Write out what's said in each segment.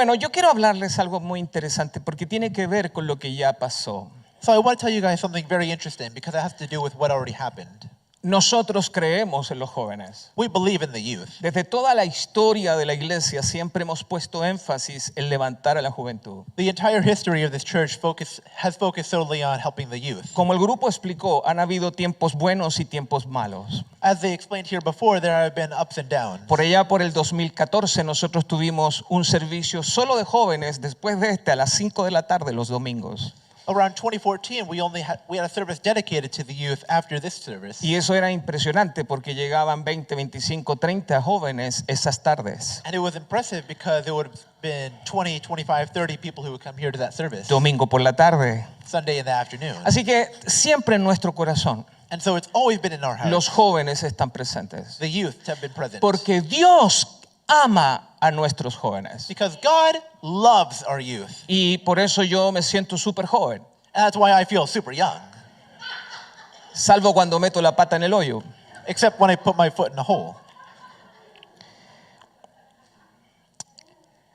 Bueno, yo quiero hablarles algo muy interesante porque tiene que ver con lo que ya pasó. So I want to tell you guys something very interesting because it has to do with what already happened. Nosotros creemos en los jóvenes. We believe in the youth. Desde toda la historia de la iglesia siempre hemos puesto énfasis en levantar a la juventud. The entire history of this church has focused solely on helping the youth. Como el grupo explicó, han habido tiempos buenos y tiempos malos. As they explained here before, there have been ups and downs. Por allá por el 2014 nosotros tuvimos un servicio solo de jóvenes después de a las 5 de la tarde los domingos. Around 2014, we had a service dedicated to the youth after this service. Y eso era impresionante porque llegaban 20, 25, 30 jóvenes esas tardes. And it was impressive because there would have been 20, 25, 30 people who would come here to that service. Domingo por la tarde. Sunday in the afternoon. Así que siempre en nuestro corazón And so it's always been in our hearts. los jóvenes están presentes. The youth have been present. Porque Dios ama a nuestros jóvenes. Because God loves our youth. Y por eso yo me siento súper joven. And that's why I feel super young. Salvo cuando meto la pata en el hoyo. Except when I put my foot in a hole.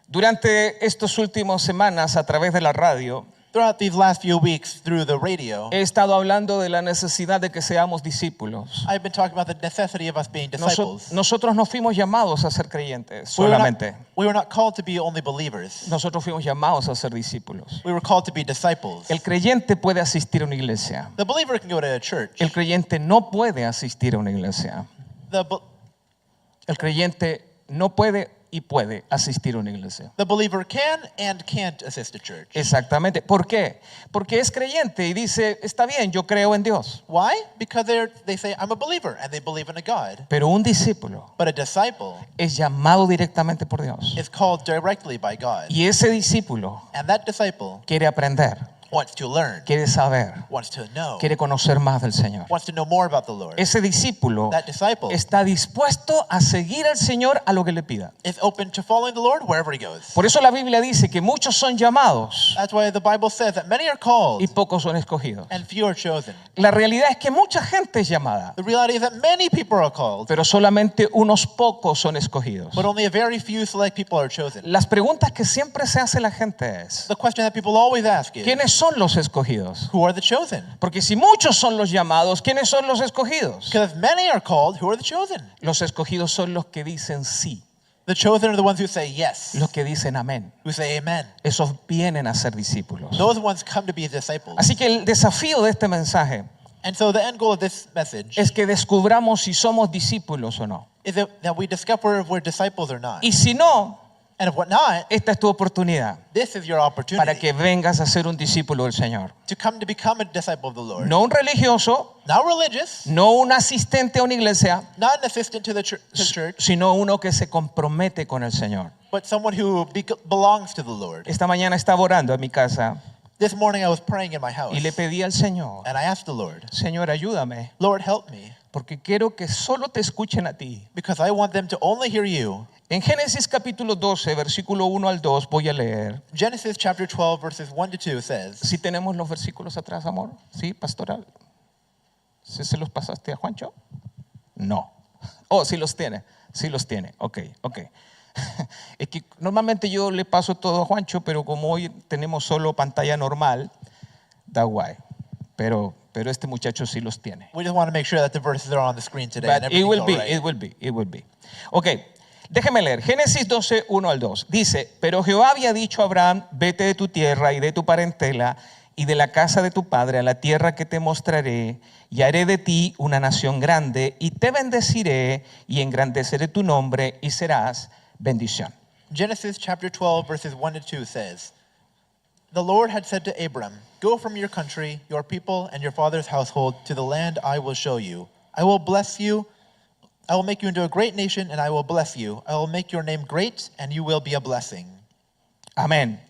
Durante estas últimas semanas a través de la radio Throughout these last few weeks through the radio, he estado hablando de la necesidad de que seamos discípulos. I've been talking about the necessity of us being disciples. Nosotros no fuimos llamados a ser creyentes We were solamente. not called to be only believers. Nosotros fuimos llamados a ser discípulos. We were called to be disciples. El creyente puede asistir a una iglesia. The believer can go to a church. El creyente no puede asistir a una iglesia. El creyente no puede y puede asistir a una iglesia. The believer can and can't assist a church. Exactamente. ¿Por qué? Porque es creyente y dice, está bien, yo creo en Dios. Why? Because they say, I'm a believer, and they believe in a God. Pero un discípulo But a disciple es llamado directamente por Dios. is called directly by God. Y ese discípulo And that disciple quiere aprender, wants to learn, quiere saber, wants to know, quiere conocer más del Señor. wants to know more about the Lord. Ese discípulo That disciple está dispuesto a seguir al Señor a lo que le pida. is open to following the Lord wherever he goes. Por eso la Biblia dice que muchos son llamados That's why the Bible says that many are called y pocos son escogidos. and few are chosen. La realidad es que mucha gente es llamada, The reality is that many people are called, pero solamente unos pocos son escogidos. but only a very few select people are chosen. Las preguntas que siempre se hace la gente es, The question that people always ask is, ¿quiénes son los escogidos? who are the chosen? Porque si muchos son los llamados, ¿quiénes son los escogidos? Because if many are called, who are the chosen? Los escogidos son los que dicen sí, The chosen are the ones who say yes, los que dicen amén. who say amen. Esos vienen a ser discípulos. Those ones come to be disciples. Así que el desafío de este mensaje And so the end goal of this message es que descubramos si somos discípulos o no. is that we discover if we're disciples or not. Y si no, And if we're not, esta es tu oportunidad this is your para opportunity que vengas a ser un discípulo del Señor. to come to become a disciple of the Lord. No un religioso, Not religious, no un asistente a una iglesia, not an assistant to the church, sino uno que se compromete con el Señor. but someone who belongs to the Lord. Esta mañana estaba orando en mi casa This morning I was praying in my house, y le pedí al Señor, and I asked the Lord, Señor, ayúdame, Lord, help me, porque quiero que solo te escuchen a ti. because I want them to only hear you. En Génesis capítulo 12, versículo 1 al 2, voy a leer. Genesis chapter 12, verses 1 to 2 says, ¿Sí tenemos los versículos atrás, amor? ¿Sí, pastoral? ¿Sí se los pasaste a Juancho? No. Oh, sí los tiene. Sí los tiene. Ok. Es que normalmente yo le paso todo a Juancho, pero como hoy tenemos solo pantalla normal, da guay. Pero este muchacho sí los tiene. we just want to make sure that the verses are on the screen today. And But it will everything's be, all right. it will be. Ok, déjeme leer. Génesis 12, 1 al 2. Dice, pero Jehová había dicho a Abraham, vete de tu tierra y de tu parentela y de la casa de tu padre a la tierra que te mostraré, y haré de ti una nación grande, y te bendeciré y engrandeceré tu nombre, y serás bendición. Genesis chapter 12, verses 1 to 2 says, the Lord had said to Abram, go from your country, your people, and your father's household to the land I will show you. I will bless you. I will make you into a great nation, and I will bless you. I will make your name great, and you will be a blessing. Amén.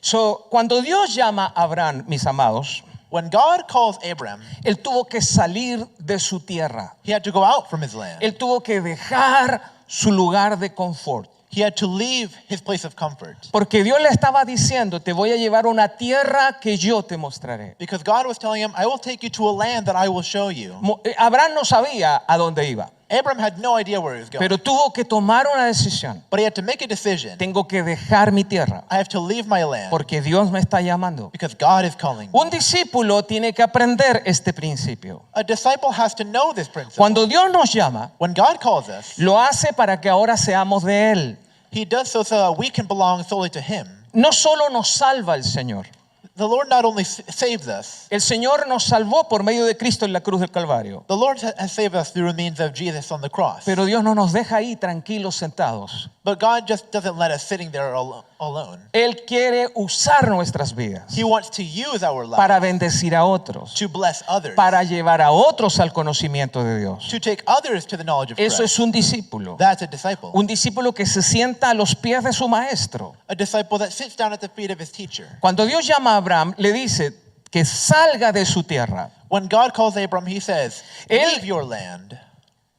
So, cuando Dios llama a Abraham, mis amados, When God calls Abram, él tuvo que salir de su tierra. he had to go out from his land. Él tuvo que dejar su lugar de confort. He had to leave his place of comfort. Porque Dios le estaba diciendo, te voy a llevar a una tierra que yo te mostraré. Because God was telling him, I will take you to a land that I will show you. Abraham no sabía a dónde iba. Abram had no idea where he was going, pero tuvo que tomar una decisión. but he had to make a decision. Tengo que dejar mi tierra I have to leave my land porque Dios me está llamando. because God is calling me. Un discípulo tiene que aprender este principio. A disciple has to know this principle. Cuando Dios nos llama, When God calls us, lo hace para que ahora seamos de Él. he does so that we can belong solely to him. No solo nos salva el Señor. The Lord not only saves us, El Señor nos salvó por medio de Cristo en la cruz del Calvario. the Lord has saved us through the means of Jesus on the cross. Pero Dios no nos deja ahí tranquilos sentados. But God just doesn't let us sitting there alone. Él quiere usar nuestras vidas He wants to use our lives para bendecir a otros, to bless others, para llevar a otros al conocimiento de Dios. to take others to the knowledge of Eso Christ. es un discípulo. That's a disciple. Un discípulo que se sienta a los pies de su maestro. A disciple that sits down at the feet of his teacher. Cuando Dios llama a Abraham, le dice que salga de su tierra. When God calls Abram, he says, Él- leave your land.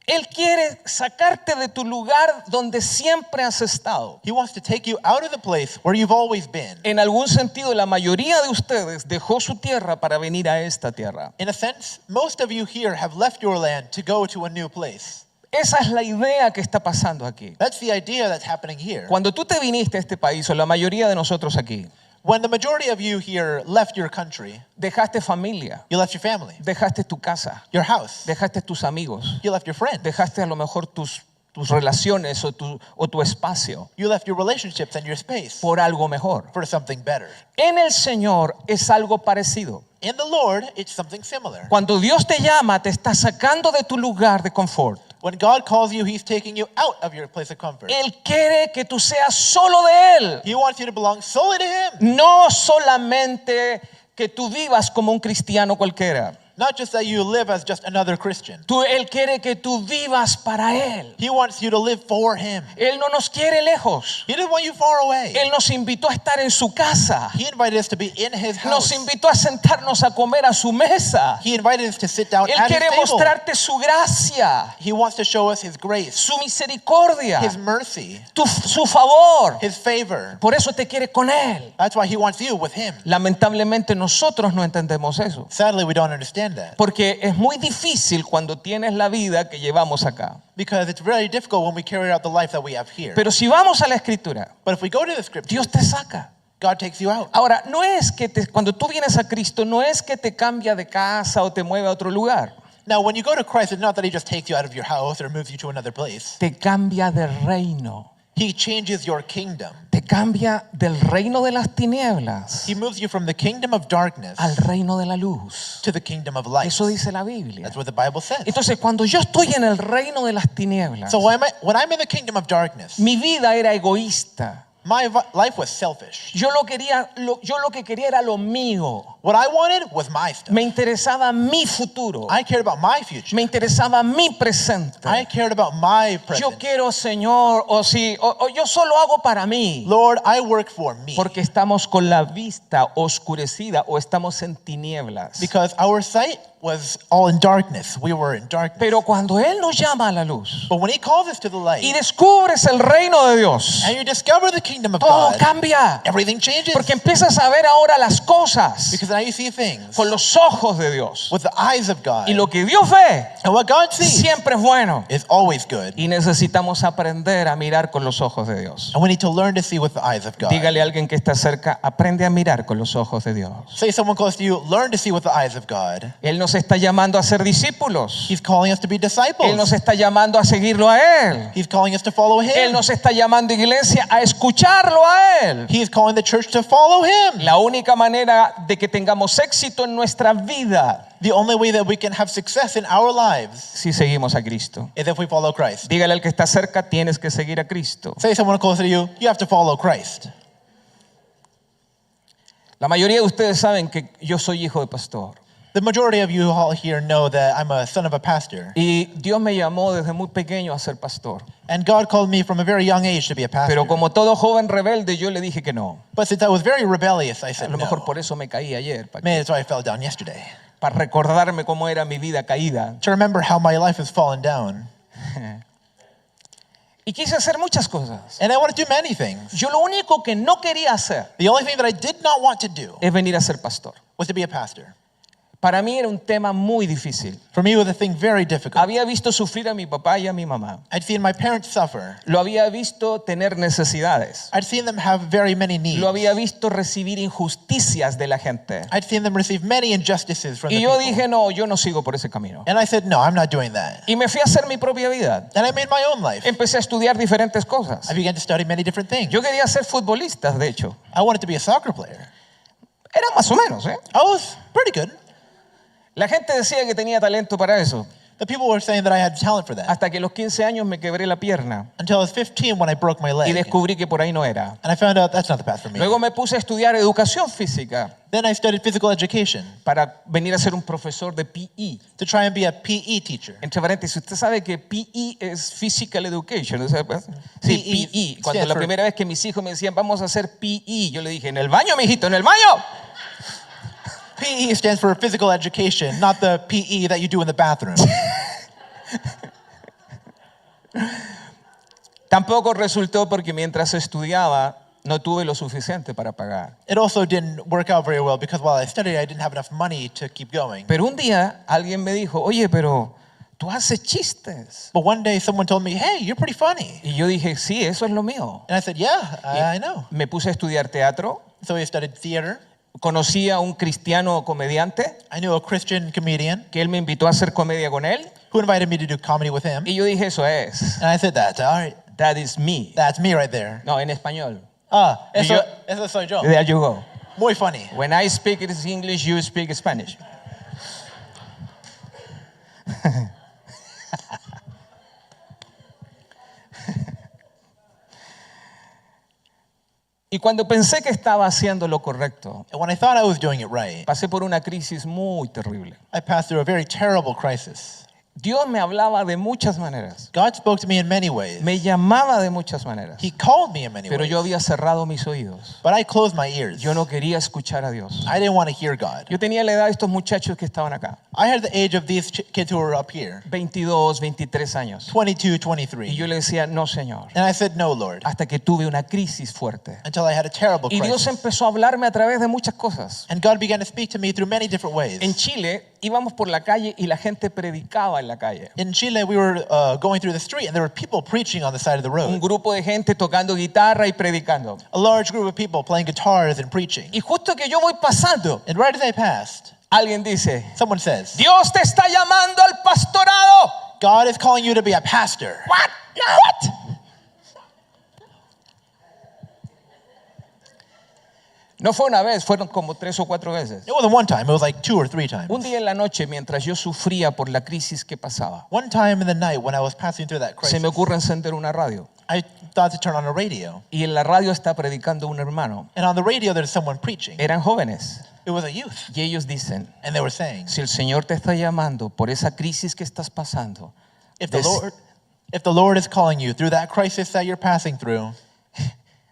Él quiere sacarte de tu lugar donde siempre has estado. He wants to take you out of the place where you've always been. En algún sentido, la mayoría de ustedes dejó su tierra para venir a esta tierra. In a sense, most of you here have left your land to go to a new place. Esa es la idea que está pasando aquí. That's the idea that's happening here. Cuando tú te viniste a este país, o la mayoría de nosotros aquí, When the majority of you here left your country, dejaste familia, you left your family, dejaste tu casa, your house, dejaste tus amigos, you left your friends, dejaste a lo mejor tus relaciones o tu espacio you left your relationships and your space por algo mejor. for something better. En el Señor es algo parecido. In the Lord, it's something similar. Cuando Dios te llama, te está sacando de tu lugar de confort. When God calls you, He's taking you out of your place of comfort. Él quiere que tú seas solo de Él. He wants you to belong solely to Him. No solamente que tú vivas como un cristiano cualquiera. Not just that you live as just another Christian. Él quiere que tú vivas para Él. He wants you to live for Him. Él no nos quiere lejos. He doesn't want you far away. Él nos invitó a estar en su casa. He invited us to be in His Nos house. invitó a sentarnos a comer a su mesa. He invited us to sit down Él at His quiere table. mostrarte su gracia, He wants to show us His grace, su misericordia, His mercy, su favor. His favor. Por eso te quiere con Él. That's why He wants you with Him. Lamentablemente nosotros no entendemos eso. Sadly, we don't understand that Porque es muy difícil cuando tienes la vida que llevamos acá. because it's very difficult when we carry out the life that we have here. Pero si vamos a la Escritura, But if we go to the Scripture, Dios te saca. God takes you out. Ahora, no es que cuando tú vienes a Cristo, no es que te cambia de casa o te mueve a otro lugar. Now, when you go to Christ, it's not that He just takes you out of your house or moves you to another place. Te cambia de reino. He changes your kingdom. Te cambia del reino de las tinieblas He moves you from the kingdom of darkness al reino de la luz. to the kingdom of light. Eso dice la Biblia. That's what the Bible says. Entonces, cuando yo estoy en el reino de las tinieblas, So when I'm in the kingdom of darkness, mi vida era egoísta. my life was selfish. Yo lo que quería era lo mío. What I wanted was my stuff. Me interesaba mi futuro. I cared about my future. Me interesaba mi presente. I cared about my Yo present. quiero, Señor, o yo solo hago para mí. Lord, I work for me. Porque estamos con la vista oscurecida o estamos en tinieblas. Because our sight was all in darkness. We were in darkness. Pero cuando Él nos llama a la luz But when He calls us to the y light descubres el reino de Dios, and you discover the kingdom of todo God, cambia. everything changes. Porque empiezas a ver ahora las cosas Because now you see things con los ojos de Dios. with the eyes of God. Y lo que Dios ve And what God sees siempre es bueno. is always good. Y necesitamos aprender a mirar con los ojos de Dios. And we need to learn to see with the eyes of God. Dígale a alguien que está cerca, aprende a mirar con los ojos de Dios. Say someone close to you, learn to see with the eyes of God. Él nos está llamando a ser discípulos. He's calling us to be Él nos disciples. está llamando a seguirlo a Él. He's calling us to follow Él Him. nos está llamando, iglesia, a escucharlo a Él. He's calling the church to follow Him. La única manera de que tengamos éxito en nuestra vida, The only way that we can have success in our lives si seguimos a Cristo. is if we follow Christ. Dígale al que está cerca, tienes que seguir a Cristo. Say someone close to you, you have to follow Christ. La mayoría de ustedes saben que yo soy hijo de pastor. The majority of you all here know that I'm a son of a pastor. Y Dios me llamó desde muy pequeño a ser pastor. And God called me from a very young age to be a pastor. Pero como todo joven rebelde, yo le dije que no. But since I was very rebellious, I A said lo mejor no. por eso me caí ayer, Maybe that's why I fell down yesterday. para recordarme cómo era mi vida caída. To remember how my life has fallen down. Y quise hacer muchas cosas. And I want to do many things. Yo lo único que no quería hacer The only thing that I did not want to do es venir a ser pastor. was to be a pastor. Para mí era un tema muy difícil. For me, it was a thing very difficult. Había visto sufrir a mi papá y a mi mamá. I'd seen my parents suffer. Lo había visto tener necesidades. I'd seen them have very many needs. Lo había visto recibir injusticias de la gente. I'd seen them receive many injustices from Y the yo people. dije, no, yo no sigo por ese camino. And I said, no, I'm not doing that. Y me fui a hacer mi propia vida. And I made my own life. Empecé a estudiar diferentes cosas. I began to study many different things. Yo quería ser futbolista, de hecho. I wanted to be a soccer player. Era más o menos, ¿eh? I was pretty good. La gente decía que tenía talento para eso. The people were saying that I had talent for that. Hasta que a los 15 años me quebré la pierna Until I was 15 when I broke my y leg. descubrí que por ahí no era. And I found out that's not the path for me. Luego me puse a estudiar educación física Then I studied physical education para venir a ser un profesor de PE. to try and be a PE teacher. Entre paréntesis, usted sabe que PE es Physical Education. ¿No sabe? Sí, PE PE. Cuando stands la for- primera vez que mis hijos me decían, vamos a hacer PE, yo le dije, en el baño, mijito, en el baño. PE stands for physical education, not the PE that you do in the bathroom. Tampoco resultó porque mientras estudiaba no tuve lo suficiente para pagar. It also didn't work out very well because while I studied, I didn't have enough money to keep going. Pero un día alguien me dijo, oye, pero tú haces chistes. But one day someone told me, hey, you're pretty funny. Y yo dije, sí, eso es lo mío. And I said, yeah, I know. Me puse a estudiar teatro. So I studied theater. Conocí a un cristiano comediante I knew a Christian comedian que él me invitó a hacer comedia con él. who invited me to do comedy with him. Y yo dije, eso es. And I said, all right, That is me. that's me right there. No, en español. Eso, yo- eso soy yo. There you go. Muy funny. When I speak it is English, you speak Spanish. Y cuando pensé que estaba haciendo lo correcto, And when I thought I was doing it right, pasé por una crisis muy terrible. I passed through a very terrible crisis. Dios me hablaba de muchas maneras. God spoke to me in many ways. Me llamaba de muchas maneras. He called me in many Pero ways. yo había cerrado mis oídos. But I closed my ears. Yo no quería escuchar a Dios. I didn't want to hear God. Yo tenía la edad de estos muchachos que estaban acá. I had the age of these kids who were up here, 22, 23 años. 22, Y 23. yo le decía, no, Señor. And I said, no, Lord, Hasta que tuve una crisis fuerte. until I had a terrible Y Dios crisis. empezó a hablarme a través de muchas cosas. And God began to speak to me through many different ways. En Chile íbamos por la calle y la gente predicaba en la calle. In Chile, we were going through the street, and there were people preaching on the side of the Un road. grupo de gente tocando guitarra y predicando. A large group of people playing guitars and preaching. Y justo que yo voy pasando, And right as I passed, alguien dice, someone says, Dios te está llamando al pastorado. God is calling you to be a pastor. What? What? No fue una vez, fueron como 3 o 4 veces. It wasn't one time, it was like 2 or 3 times. Un día en la noche, mientras yo sufría por la crisis que pasaba, One time in the night when I was passing through that se me crisis, ocurre encender una radio. I thought to turn on a radio. Y en la radio está predicando un hermano. And on the radio, there's someone preaching. Eran jóvenes. It was a youth. Y ellos dicen, And they were saying, si el Señor te está llamando por esa crisis que estás pasando, if the Lord is calling you through that crisis that you're passing through,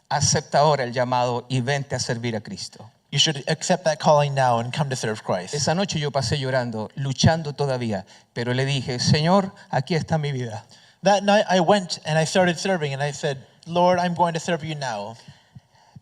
acepta ahora el llamado y vente a servir a Cristo. you should accept that calling now and come to serve Christ. Esa noche yo pasé llorando, luchando todavía, pero le dije, Señor, aquí está mi vida. That night I went and I started serving and I said, Lord, I'm going to serve you now.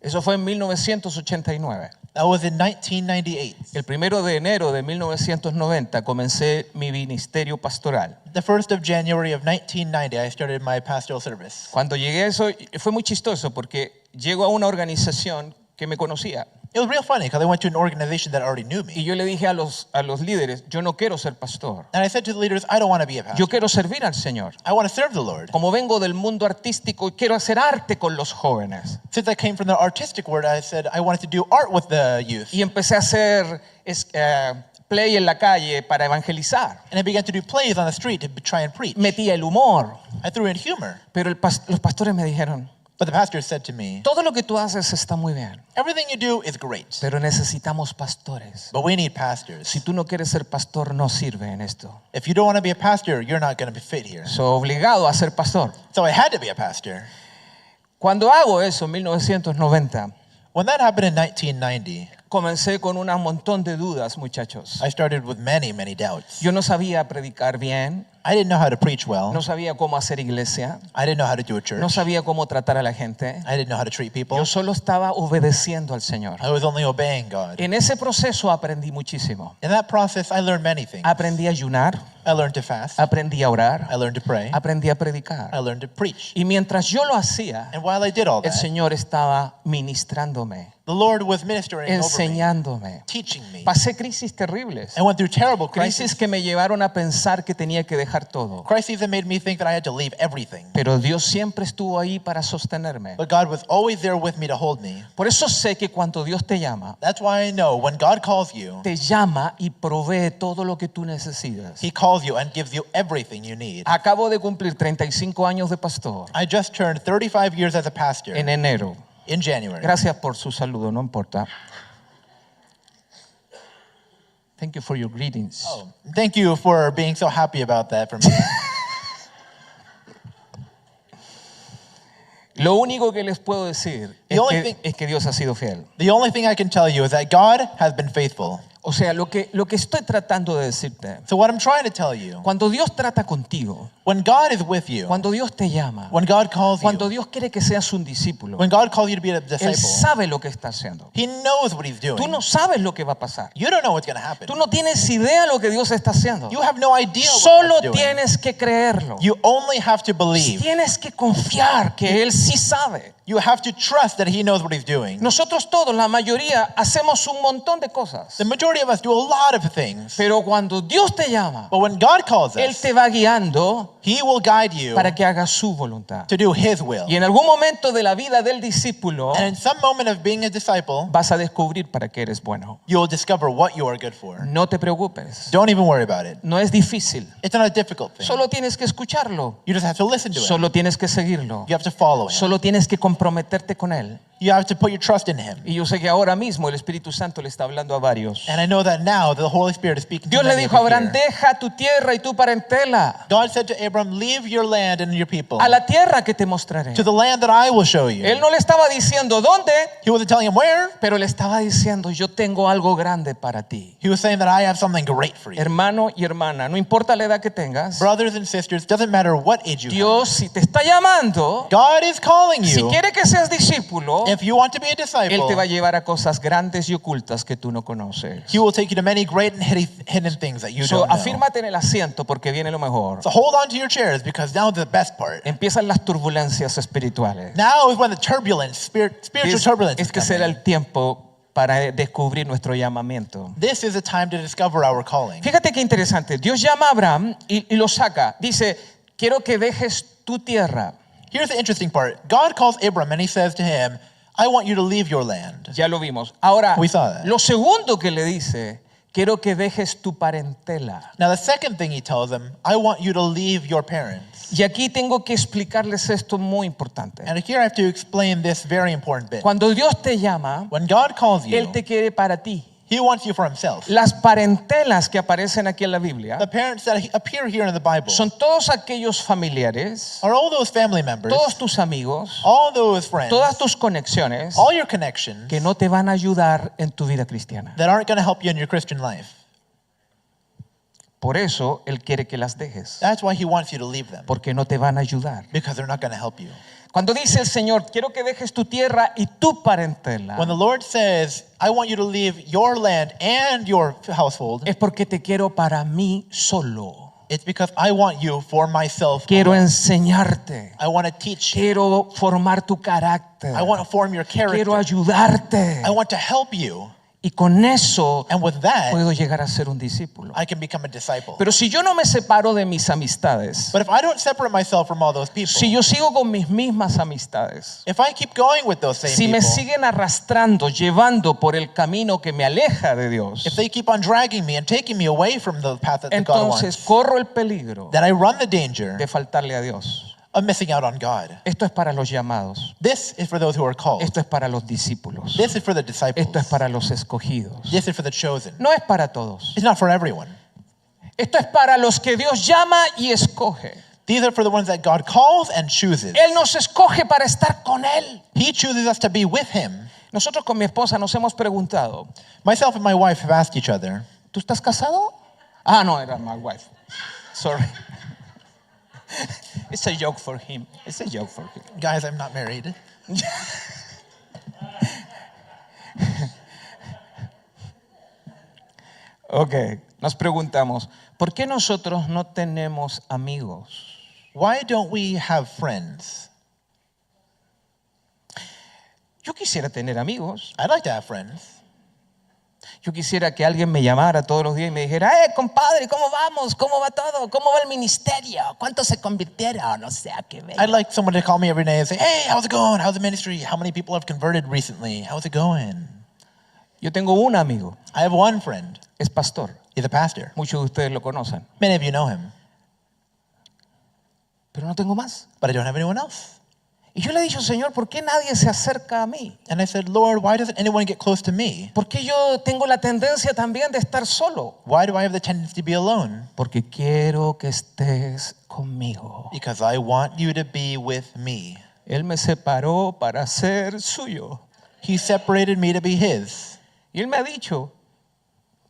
Eso fue en 1989. That was in 1998. El 1 de enero de 1990 comencé mi ministerio pastoral. The 1st of January of 1990, I started my pastoral service. Cuando llegué a eso, fue muy chistoso porque llego a una organización que me conocía. It was real funny because I went to an organization that already knew Y me. yo le dije a los líderes, yo no quiero ser pastor. And I said to the leaders, I don't want to be a pastor. Yo quiero servir al Señor. I want to serve the Lord. Como vengo del mundo artístico y quiero hacer arte con los jóvenes. Since I came from the artistic world, I said I wanted to do art with the youth. Y empecé a hacer play en la calle para evangelizar. And I began to do plays on the street to try and preach. Metía el humor. I threw in humor. Pero los pastores me dijeron, But the pastor said to me, todo lo que tú haces está muy bien, everything you do is great, pero necesitamos pastores. but we need pastors. Si tú no quieres ser pastor, no sirve en esto. If you don't want to be a pastor, you're not going to be fit here. Soy obligado a ser pastor. So I had to be a pastor. Cuando hago eso en 1990, When that happened in 1990, comencé con un montón de dudas, muchachos. I started with many, many doubts. Yo no sabía predicar bien. I didn't know how to preach well. No sabía cómo hacer iglesia. I didn't know how to do a church. No sabía cómo tratar a la gente. I didn't know how to treat people. Yo solo estaba obedeciendo al Señor. I was only obeying God. En ese proceso aprendí muchísimo. In that process, I learned many things. Aprendí a ayunar, I learned to fast. aprendí a orar, I learned to pray. aprendí a predicar. I learned to preach. Y mientras yo lo hacía, And while I did all el that, Señor estaba ministrándome, the Lord was ministering over me, enseñándome. teaching me. Pasé crisis terribles. I went through terrible Crisis crises. que me llevaron a pensar que tenía que dejar todo. Crises that made me think that I had to leave everything. Pero Dios siempre estuvo ahí para sostenerme. But God was always there with me to hold me. Por eso sé que cuando Dios te llama, That's why I know when God calls you, te llama y provee todo lo que tú necesitas. He calls you and gives you everything you need. Acabo de cumplir 35 años de pastor I just turned 35 years as a pastor en enero. in January. Gracias por su saludo, no importa. Thank you for your greetings. Oh, thank you for being so happy about that for me. Lo único que les puedo decir es que Dios ha sido fiel. The only thing I can tell you is that God has been faithful. O sea, lo que estoy tratando de decirte, So what I'm trying to tell you, cuando Dios trata contigo, when God is with you, cuando Dios te llama, when God calls cuando you, Dios quiere que seas un discípulo, when God calls you to be a Él disciple, sabe lo que está haciendo. He knows what He's doing. Tú no sabes lo que va a pasar. You don't know what's going to happen. Tú no tienes idea lo que Dios está haciendo. You have no idea what Solo God's doing. tienes que creerlo. You only have to believe. Tienes que confiar que Él sí sabe. You have to trust that He knows what He's doing. Nosotros todos, la mayoría, hacemos un montón de cosas. The majority of us do a lot of things. Pero cuando Dios te llama, But when God calls Él us, te va guiando He will guide you para que hagas su voluntad. to do His will. Y en algún momento de la vida del discípulo And in some moment of being a disciple, vas a descubrir para qué eres bueno. you will discover what you are good for. No te preocupes. Don't even worry about it. No es difícil. It's not a difficult thing. Solo tienes que escucharlo. You just have to listen to it. Solo tienes que seguirlo. You have to follow Him. Solo tienes que comprometerte con Él. You have to put your trust in Him. Y yo sé que ahora mismo el Espíritu Santo le está hablando a varios. And I know that now the Holy Spirit is speaking to Dios le many dijo a of you Abraham, here. deja tu tierra y tu parentela God said to Abram, leave your land and your people a la tierra que te mostraré. to the land that I will show you. Él no le estaba diciendo dónde, He wasn't telling him where. pero le estaba diciendo, yo tengo algo grande para ti. He was saying that I have something great for you. Hermano y hermana, no importa la edad que tengas, Brothers and sisters, doesn't matter what age you have. Dios si te está llamando, God is calling si you. quiere que seas discípulo, If you want to be a Él disciple, te va a llevar a cosas grandes y ocultas que tú no conoces. He will take you to many great and hidden things that you So, don't know. afírmate en el asiento porque viene lo mejor. So hold on to your chairs because now the best part. Empiezan las turbulencias espirituales. Now is when the turbulence, spiritual turbulence is Este será coming. el tiempo para descubrir nuestro llamamiento. This is the time to discover our calling. Fíjate qué interesante. Dios llama a Abraham y lo saca. Dice, quiero que dejes tu tierra. Here's the interesting part. God calls Abram and He says to him, I want you to leave your land. Ya lo vimos. Ahora, We saw that. lo segundo que le dice, quiero que dejes tu parentela. Now the second thing He tells him, I want you to leave your parents. Y aquí tengo que explicarles esto muy importante. And here I have to explain this very important bit. Cuando Dios te llama, When God calls you, Él te quiere para ti. He wants you for Himself. Las parentelas que aparecen aquí en la Biblia The parents that appear here in the Bible son todos aquellos familiares, are all those family members, todos tus amigos, all those friends, todas tus conexiones all your connections que no te van a ayudar en tu vida cristiana. that aren't going to help you in your Christian life. Por eso Él quiere que las dejes, That's why He wants you to leave them, porque no te van a ayudar. because they're not going to help you. Cuando dice el Señor, quiero que dejes tu tierra y tu parentela, When the Lord says, I want you to leave your land and your household, es porque te quiero para mí solo. it's because I want you for myself. Quiero alone. enseñarte, I want to teach you. quiero formar tu carácter, I want to form your quiero character. ayudarte. I want to help you. Y con eso And with that, puedo llegar a ser un discípulo. I can become a disciple. Pero si yo no me separo de mis amistades, But if I don't separate myself from all those people, si yo sigo con mis mismas amistades, if I keep going with those same si me people, siguen arrastrando, llevando por el camino que me aleja de Dios, if they keep on dragging me and taking me away from the path that God entonces wants, corro el peligro then I run the danger de faltarle a Dios. of missing out on God. Esto es para los llamados. This is for those who are called. Esto es para los discípulos. This is for the disciples. Esto es para los escogidos. This is for the chosen. No es para todos. It's not for everyone. Esto es para los que Dios llama y escoge. These are for the ones that God calls and chooses. Él nos escoge para estar con Él. He chooses us to be with Him. Nosotros con mi esposa nos hemos preguntado, Myself and my wife have asked each other, ¿tú estás casado? Ah, no, era my wife. Sorry. It's a joke for him. It's a joke for him. Guys, I'm not married. Ok, nos preguntamos, ¿por qué nosotros no tenemos amigos? Why don't we have friends? Yo quisiera tener amigos. I'd like to have friends. Yo quisiera que alguien me llamara todos los días y me dijera, compadre, ¿cómo vamos? ¿Cómo va todo? ¿Cómo va el ministerio? ¿Cuántos se convirtieron? O sea, qué bello. I'd like someone to call me every day and say, hey, how's it going? How's the ministry? How many people have converted recently? How's it going? Yo tengo un amigo, I have one friend. es pastor. He's a pastor. Muchos de ustedes lo conocen, Many of you know him. pero no tengo más. But I don't have anyone else. Y yo le he dicho, Señor, ¿por qué nadie se acerca a mí? And I said, Lord, why doesn't anyone get close to me? ¿Por qué yo tengo la tendencia también de estar solo? Why do I have the tendency to be alone? Porque quiero que estés conmigo. Because I want you to be with me. Él me separó para ser suyo. He separated me to be his. Y Él me ha dicho,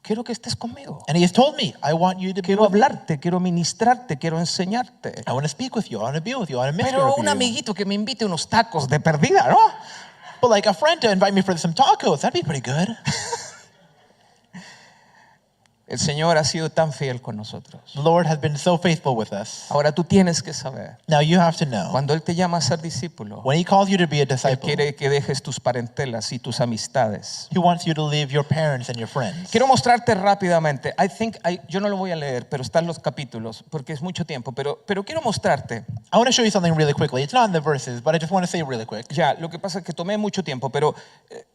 quiero que estés conmigo. And he has told me, I want you to be Quiero with me. hablarte, quiero ministrarte, quiero enseñarte. I want to speak with you. I want to be with you. I want to minister Pero with un you. amiguito que me invite unos tacos de perdida, ¿no? But like a friend to invite me for some tacos, that'd be pretty good. El Señor ha sido tan fiel con nosotros. The Lord has been so faithful with us. Ahora tú tienes que saber, Now you have to know, cuando Él te llama a ser discípulo, when he calls you to be a Él disciple, quiere que dejes tus parentelas y tus amistades. he wants you to leave your parents and your friends. Quiero mostrarte rápidamente. Yo no lo voy a leer, pero están los capítulos porque es mucho tiempo. Pero quiero mostrarte. I want to show you something really quickly. It's not in the verses, but I just want to say really quick. Ya, lo que pasa es que tomé mucho tiempo, pero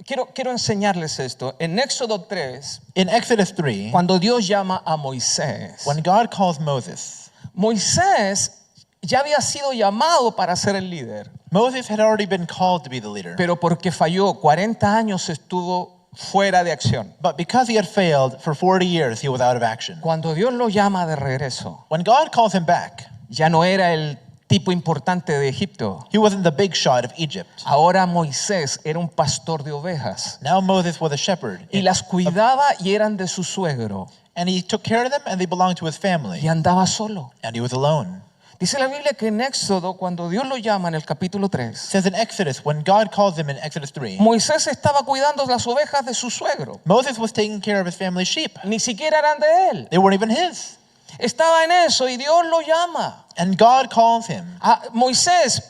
quiero enseñarles esto. En Éxodo 3, In Exodus 3, cuando Dios llama a Moisés, when God calls Moses, Moisés ya había sido llamado para ser el líder, Moses had already been called to be the leader. pero porque falló, 40 años estuvo fuera de acción. But because he had failed for 40 years, he was out of action. Cuando Dios lo llama de regreso, When God calls him back, ya no era el tipo importante de Egipto. he wasn't the big shot of Egypt. Ahora Moisés era un pastor de ovejas Now Moses was a shepherd, y las cuidaba y eran de su suegro and he took care of them, and they belonged to his family, y andaba solo. and he was alone. Dice la Biblia que en Éxodo, cuando Dios lo llama en el capítulo It 3, says in Exodus, when God calls him in Exodus 3, Moisés estaba cuidando las ovejas de su suegro. Moses was taking care of his family's sheep. Ni siquiera eran de él. They weren't even his. Estaba en eso y Dios lo llama. And God calls him. Moisés,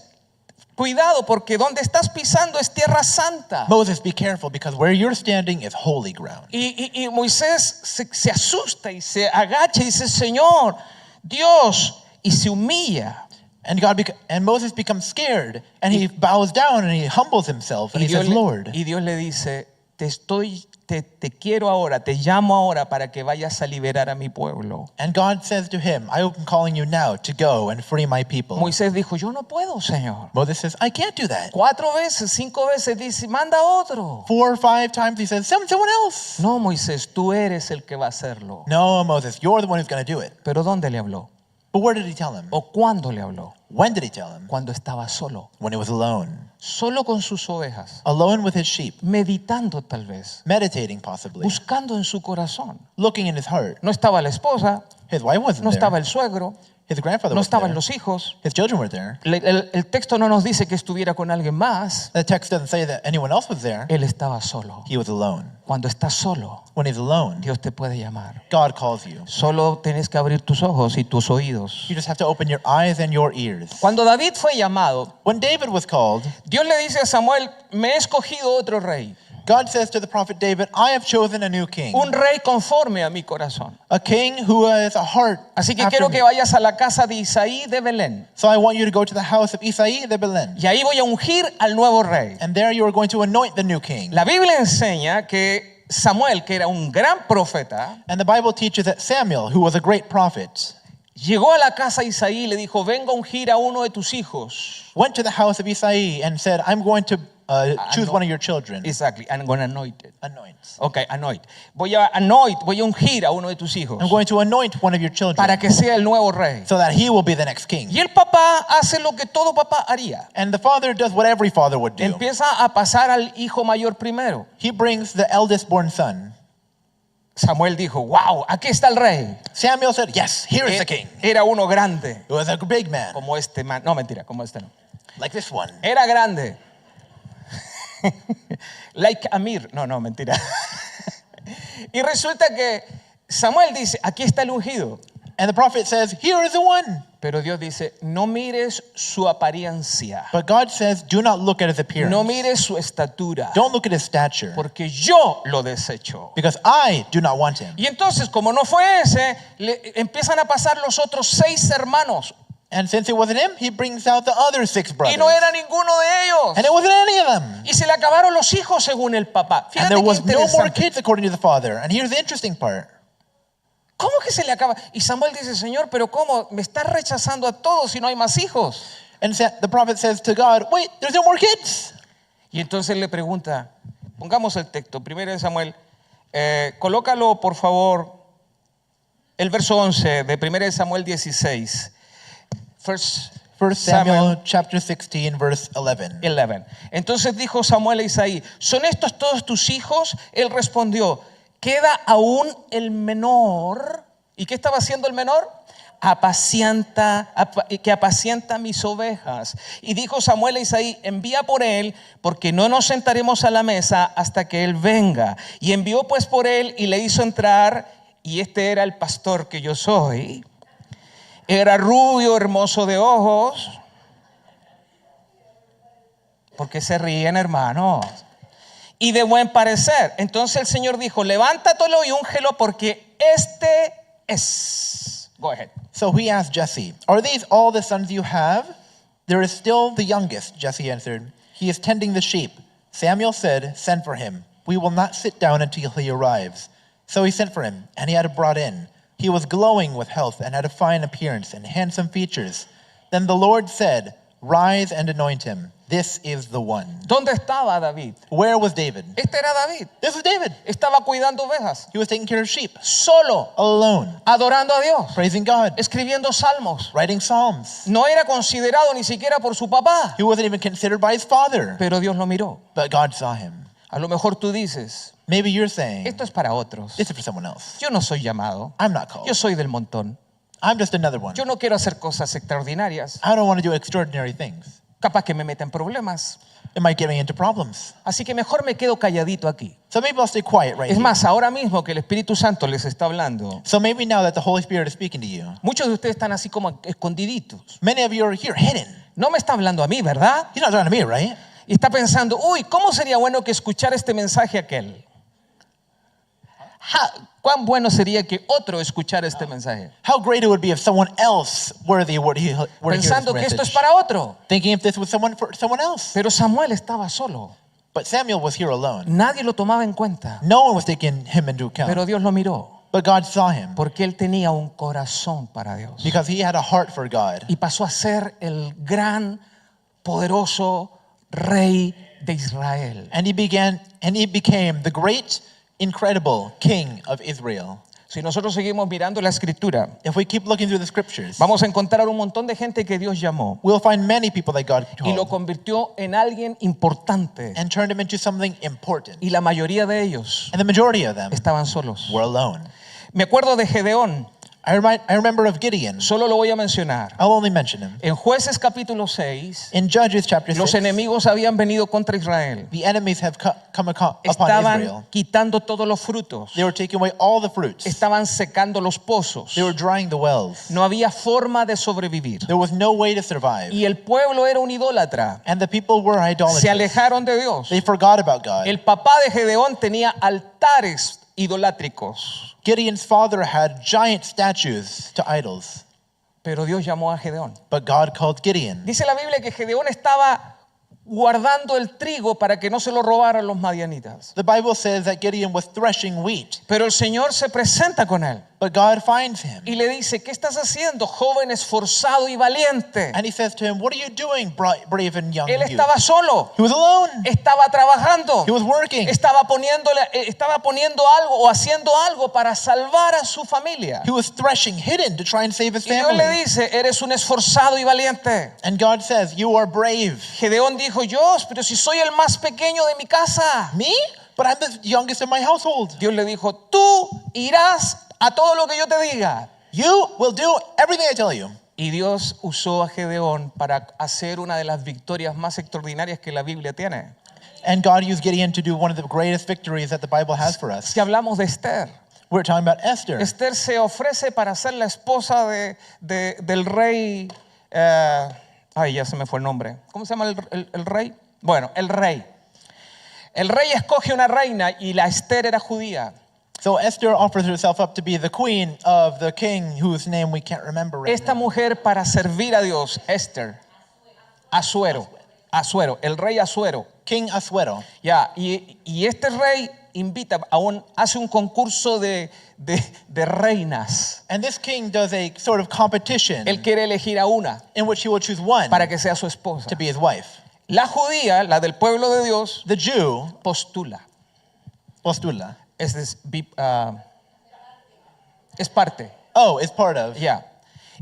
cuidado porque donde estás pisando es tierra santa. Moses, be careful, because where you're standing is holy ground. Y Moisés se asusta y se agacha y dice, Señor, Dios, y se humilla. And Moses becomes scared, and he bows down and he humbles himself, and he says, Lord. Y Dios le dice, te quiero ahora, te llamo ahora para que vayas a liberar a mi pueblo. And God says to him, I am calling you now to go and free my people. Moisés dijo, yo no puedo, Señor. Moses says, I can't do that. 4 veces, 5 veces dice, manda otro. 4 or 5 times he says, send someone else. No, Moisés, tú eres el que va a hacerlo. No, Moses, you're the one who's going to do it. Pero ¿dónde le habló? But where did he tell him? ¿O cuándo le habló? When did he tell him? Cuando estaba solo. When he was alone. Solo con sus ovejas. Alone with his sheep. Meditando tal vez. Meditating possibly. Buscando en su corazón. Looking in his heart. No estaba la esposa. His wife wasn't No there. estaba el suegro. His grandfather No wasn't estaban there. los hijos. His children were there. El texto no nos dice que estuviera con alguien más. The text doesn't say that anyone else was there. Él estaba solo. He was alone. Cuando estás solo, When he's alone, Dios te puede llamar. God calls you. Solo tienes que abrir tus ojos y tus oídos. You just have to open your eyes and your ears. Cuando David fue llamado, When David was called, Dios le dice a Samuel, me he escogido otro rey. God says to the prophet David, I have chosen a new king. Un rey conforme a mi corazón. A king who has a heart Así que after quiero me. que vayas a la casa de Isaí de Belén. So I want you to go to the house of Isai de Belen. Y ahí voy a ungir al nuevo rey. And there you are going to anoint the new king. La Biblia enseña que Samuel, que era un gran profeta, And the Bible teaches that Samuel, who was a great prophet, llegó a la casa de Isaí y le dijo, vengo a ungir a uno de tus hijos. went to the house of Isai and said, I'm going to choose one of your children. Exactly, I'm going to anoint it. Anoint. Okay, anoint. Voy a ungir a uno de tus hijos I'm going to anoint one of your children para que sea el nuevo rey. so that he will be the next king. Y el papá hace lo que todo papá haría. And the father does what every father would do. Empieza a pasar al hijo mayor primero. He brings the eldest born son. Samuel dijo, wow, aquí está el rey. Samuel said, yes, here is the king. Era uno grande, It was a big man, como este man. No, mentira, como este no. like this one. Era grande. Like Amir. No, mentira. Y resulta que Samuel dice, aquí está el ungido. And the prophet says, here is the one. Pero Dios dice, no mires su apariencia. But God says, do not look at his appearance. No mires su estatura. Don't look at his stature, Porque yo lo desecho. because I do not want him. Y entonces, como no fue ese, le empiezan a pasar los otros 6 hermanos. And since it wasn't him, he brings out the other 6 Y brothers. no era ninguno de ellos. And it wasn't any of them. Y se le acabaron los hijos según el papá. And Fíjate there qué was no more interesante. kids according to the father. And here's the interesting part. ¿Cómo que se le acaba? Y Samuel dice, Señor, pero ¿cómo? Me estás rechazando a todos si no hay más hijos. And the prophet says to God, wait, there's no more kids. Y entonces le pregunta, pongamos el texto, 1 Samuel, colócalo por favor, el verso 11 de 1 Samuel 16. First 1 Samuel chapter 16, verse 11. 11. Entonces dijo Samuel a Isaí, ¿son estos todos tus hijos? Él respondió, queda aún el menor. ¿Y qué estaba haciendo el menor? Que apacienta mis ovejas. Y dijo Samuel a Isaí, envía por él, porque no nos sentaremos a la mesa hasta que él venga. Y envió pues por él y le hizo entrar, y este era el pastor que yo soy. Era rubio, hermoso de ojos. ¿Por qué se ríen, hermanos? Y de buen parecer. Entonces el Señor dijo, levántatelo y úngelo porque este es. Go ahead. So he asked Jesse, are these all the sons you have? There is still the youngest, Jesse answered. He is tending the sheep. Samuel said, send for him. We will not sit down until he arrives. So he sent for him, and he had him brought in. He was glowing with health and had a fine appearance and handsome features. Then the Lord said, rise and anoint him. This is the one. ¿Dónde estaba David? Where was David? Este era David. This was David. Estaba cuidando ovejas. He was taking care of sheep, Solo. alone, Adorando a Dios. praising God, Escribiendo salmos. writing psalms. No era considerado ni siquiera por su papá. He wasn't even considered by his father, Pero Dios lo miró. but God saw him. A lo mejor tú dices, Maybe you're saying, esto es para otros. this is for someone else. Yo no soy llamado. I'm not called. Yo soy del montón. I'm just another one. Yo no quiero hacer cosas extraordinarias. I don't want to do extraordinary things. Capaz que me meta en problemas. It might get me into problems. Así que mejor me quedo calladito aquí. So maybe I'll stay quiet right Es here. más, ahora mismo que el Espíritu Santo les está hablando, So maybe now that the Holy Spirit is speaking to you, muchos de ustedes están así como escondiditos. many of you are here hidden. No me está hablando a mí, ¿verdad? He's not talking to me, right? Y está pensando, uy, ¿cómo sería bueno que escuchara este mensaje aquel? ¿Cuán bueno sería que otro escuchara este mensaje? How great it would be if someone else were to hear this Pensando que esto es message. para otro. Thinking if this was for someone else. Pero Samuel estaba solo. But Samuel was here alone. Nadie lo tomaba en cuenta. No one was taking him into account. Pero Dios lo miró. But God saw him Porque él tenía un corazón para Dios. because he had a heart for God. Y pasó a ser el gran, poderoso rey de Israel. And he became the great, incredible king of Israel. Si nosotros seguimos mirando la escritura, If we keep looking through the scriptures, vamos a encontrar un montón de gente que Dios llamó we'll find many people that God y lo called convirtió en alguien importante. and turned him into something important. Y la mayoría de ellos And the majority of them estaban solos. were alone. Me acuerdo de Gedeón, I remember of Gideon. solo lo voy a mencionar. I'll only mention him. En Jueces capítulo 6, In Judges chapter los 6, enemigos habían venido contra Israel. the enemies have come upon Estaban Israel. quitando todos los frutos. They were taking away all the fruits. Estaban secando los pozos. They were drying the wells. No había forma de sobrevivir. There was no way to survive. Y el pueblo era un idólatra. And the people were Se idolatrous. alejaron de Dios. They forgot about God. El papá de Gedeón tenía altares idolátricos. Gideon's father had giant statues to idols. Pero Dios llamó a Gedeón. But God called Gideon. Dice la Biblia que Gedeón estaba guardando el trigo para que no se lo robaran los madianitas. The Bible says that Gideon was threshing wheat. Pero el Señor se presenta con él But God finds him. y le dice, ¿qué estás haciendo, joven esforzado y valiente? And he says to him, what are you doing, brave and young Él youth? estaba solo, He was alone. estaba trabajando, He was working. estaba poniendo algo o haciendo algo para salvar a su familia. He was threshing hidden to try and save his Y Dios le family. dice, eres un esforzado y valiente. And God says, you are brave. Gedeón dijo, yo, pero si soy el más pequeño de mi casa. Me? But I'm the youngest in my household. Dios le dijo, tú irás a todo lo que yo te diga. You will do everything I tell you. Y Dios usó a Gedeón para hacer una de las victorias más extraordinarias que la Biblia tiene. And God used Gideon to do one of the greatest victories that the Bible has for us. Si hablamos de Esther, We're talking about Esther. Esther se ofrece para ser la esposa del rey. Ay, ya se me fue el nombre. ¿Cómo se llama el rey? Bueno, el rey. El rey escoge una reina y la Esther era judía. So Esther offers herself up to be the queen of the king whose name we can't remember right Esta now. mujer para servir a Dios, Esther, Asuero, el rey Asuero. King Asuero. Ya, y este rey hace un concurso de reinas. And this king does a sort of competition Él quiere elegir a una in which he will choose one para que sea su esposa. to be his wife. La judía, la del pueblo de Dios, The Jew, postula. postula. Es parte. Oh, is part of. Ya.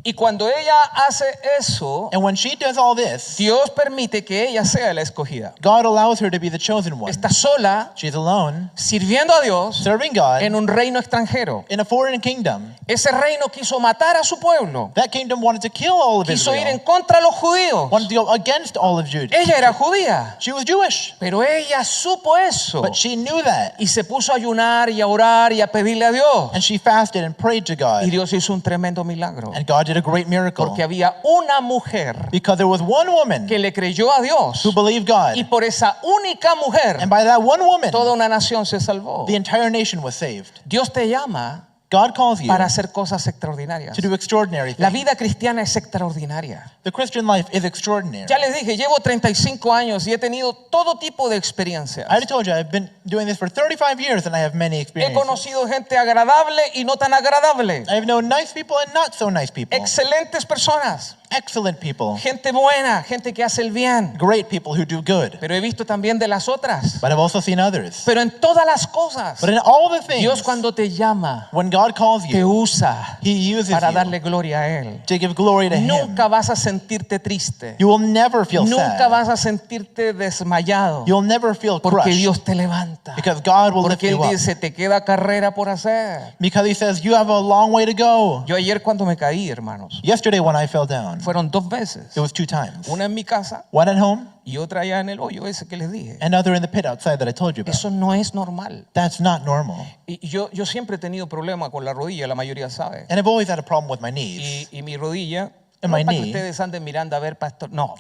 Y cuando ella hace eso, And when she does all this, Dios permite que ella sea la escogida. God allows her to be the chosen one. Está sola, She's alone, sirviendo a Dios serving God en un reino extranjero. in a foreign kingdom. Ese reino quiso matar a su pueblo. That kingdom wanted to kill all of Quiso ir en Israel. contra de los judíos. Wanted to go against all of Judah. Ella era judía, She was Jewish, pero ella supo eso but she knew that. y se puso a ayunar y a orar y a pedirle a Dios. And she fasted and prayed to Y God. Dios hizo un tremendo milagro. And God did a great miracle. Porque había una mujer Because there was one woman que le creyó a Dios. who believed God. Y por esa única mujer, And by that one woman, toda una nación se salvó. the entire nation was saved. Dios te llama God calls you para hacer cosas extraordinarias. to do extraordinary La things. vida cristiana es extraordinaria. The Christian life is extraordinary. Ya les dije, llevo 35 años y he tenido todo tipo de experiencias. I already told you, I've been doing this for 35 years and I have many He experiences. conocido gente agradable y no tan agradable. I have known nice people and not so nice people. Excelentes personas, Excellent people. gente buena, gente que hace el bien. Great people who do good. Pero he visto también de las otras. But I've also seen others. Pero en todas las cosas, But in all the things, Dios cuando te llama, when God calls te you, usa He uses para you darle gloria a Él. to give glory to Him. Nunca vas a sentirte triste. You will never feel Nunca sad. vas a sentirte desmayado. You'll never feel Porque crushed. Dios te levanta. Because God will lift Porque Él you up. dice, te queda carrera por hacer. Because He says, you have a long way to go. Yo ayer cuando me caí, hermanos, Yesterday when I fell down, fueron 2 veces. it was 2 times. Una en mi casa One at home, y otra allá en el hoyo ese que les dije. another in the pit outside that I told you about. Eso no es normal. That's not normal. Y yo siempre he tenido problemas con la rodilla, la mayoría sabe. And I've always had a problem with my knees. Y mi rodilla, And no my para que knee. ustedes anden mirando a ver, pastor, no.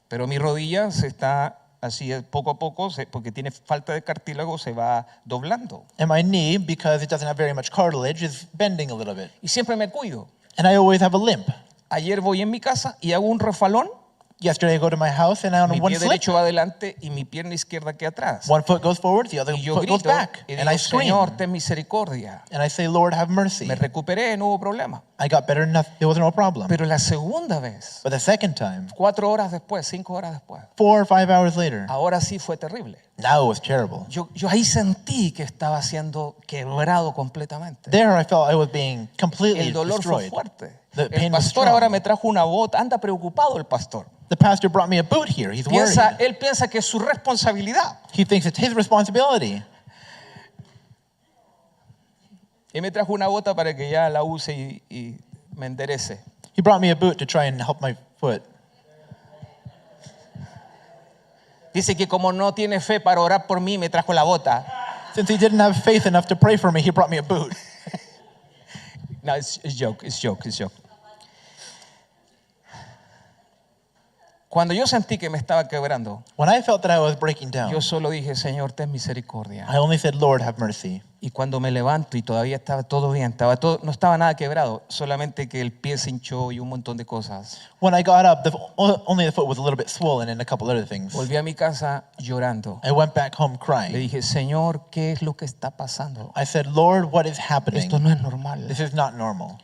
Pero mi rodilla se está así poco a poco, porque tiene falta de cartílago, se va doblando. And my knee, because it doesn't have very much cartilage, is bending a little bit. Y siempre me cuido. And I always have a limp. Ayer voy en mi casa y hago un refalón. Yesterday I go to my house and I on Mi one pie slip. derecho va adelante y mi pierna izquierda queda atrás. One foot goes forward, the other Y yo foot goes grito back. y And digo, I scream. Señor, ten misericordia. And I say, Lord, have mercy. Me recuperé, no hubo problema. I got better, there was no problem. Pero la segunda vez, But the second time, 4 horas después, 5 horas después, 4 or 5 hours later, ahora sí fue terrible. now it was terrible. Yo ahí sentí que estaba siendo quebrado completamente. There I felt I was being completely El dolor fue destroyed. fuerte. The El pain was pastor strong. ahora me trajo una bota. Anda preocupado el pastor. The pastor brought me a boot here. He's worried. Él piensa que es su responsabilidad. He thinks it's his responsibility. Y me trajo una bota para que ya la use y me enderece. He brought me a boot to try and help my foot. Dice que como no tiene fe para orar por mí, me trajo la bota. Since he didn't have faith enough to pray for me, he brought me a boot. No, it's joke. Cuando yo sentí que me estaba quebrando, When I felt that I was breaking down, yo solo dije, Señor, ten misericordia. I only said, Lord, have mercy. Y cuando me levanto y todavía estaba todo bien, no estaba nada quebrado, solamente que el pie se hinchó y un montón de cosas. When I got up, only the foot was a little bit swollen and a couple other things. Volví a mi casa llorando. I went back home Le crying. dije, Señor, ¿qué es lo que está pasando? I said, Lord, what is happening? Esto no es normal. This is not normal.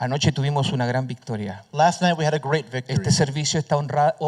Anoche tuvimos una gran victoria. Last night we had a great victory. Este servicio está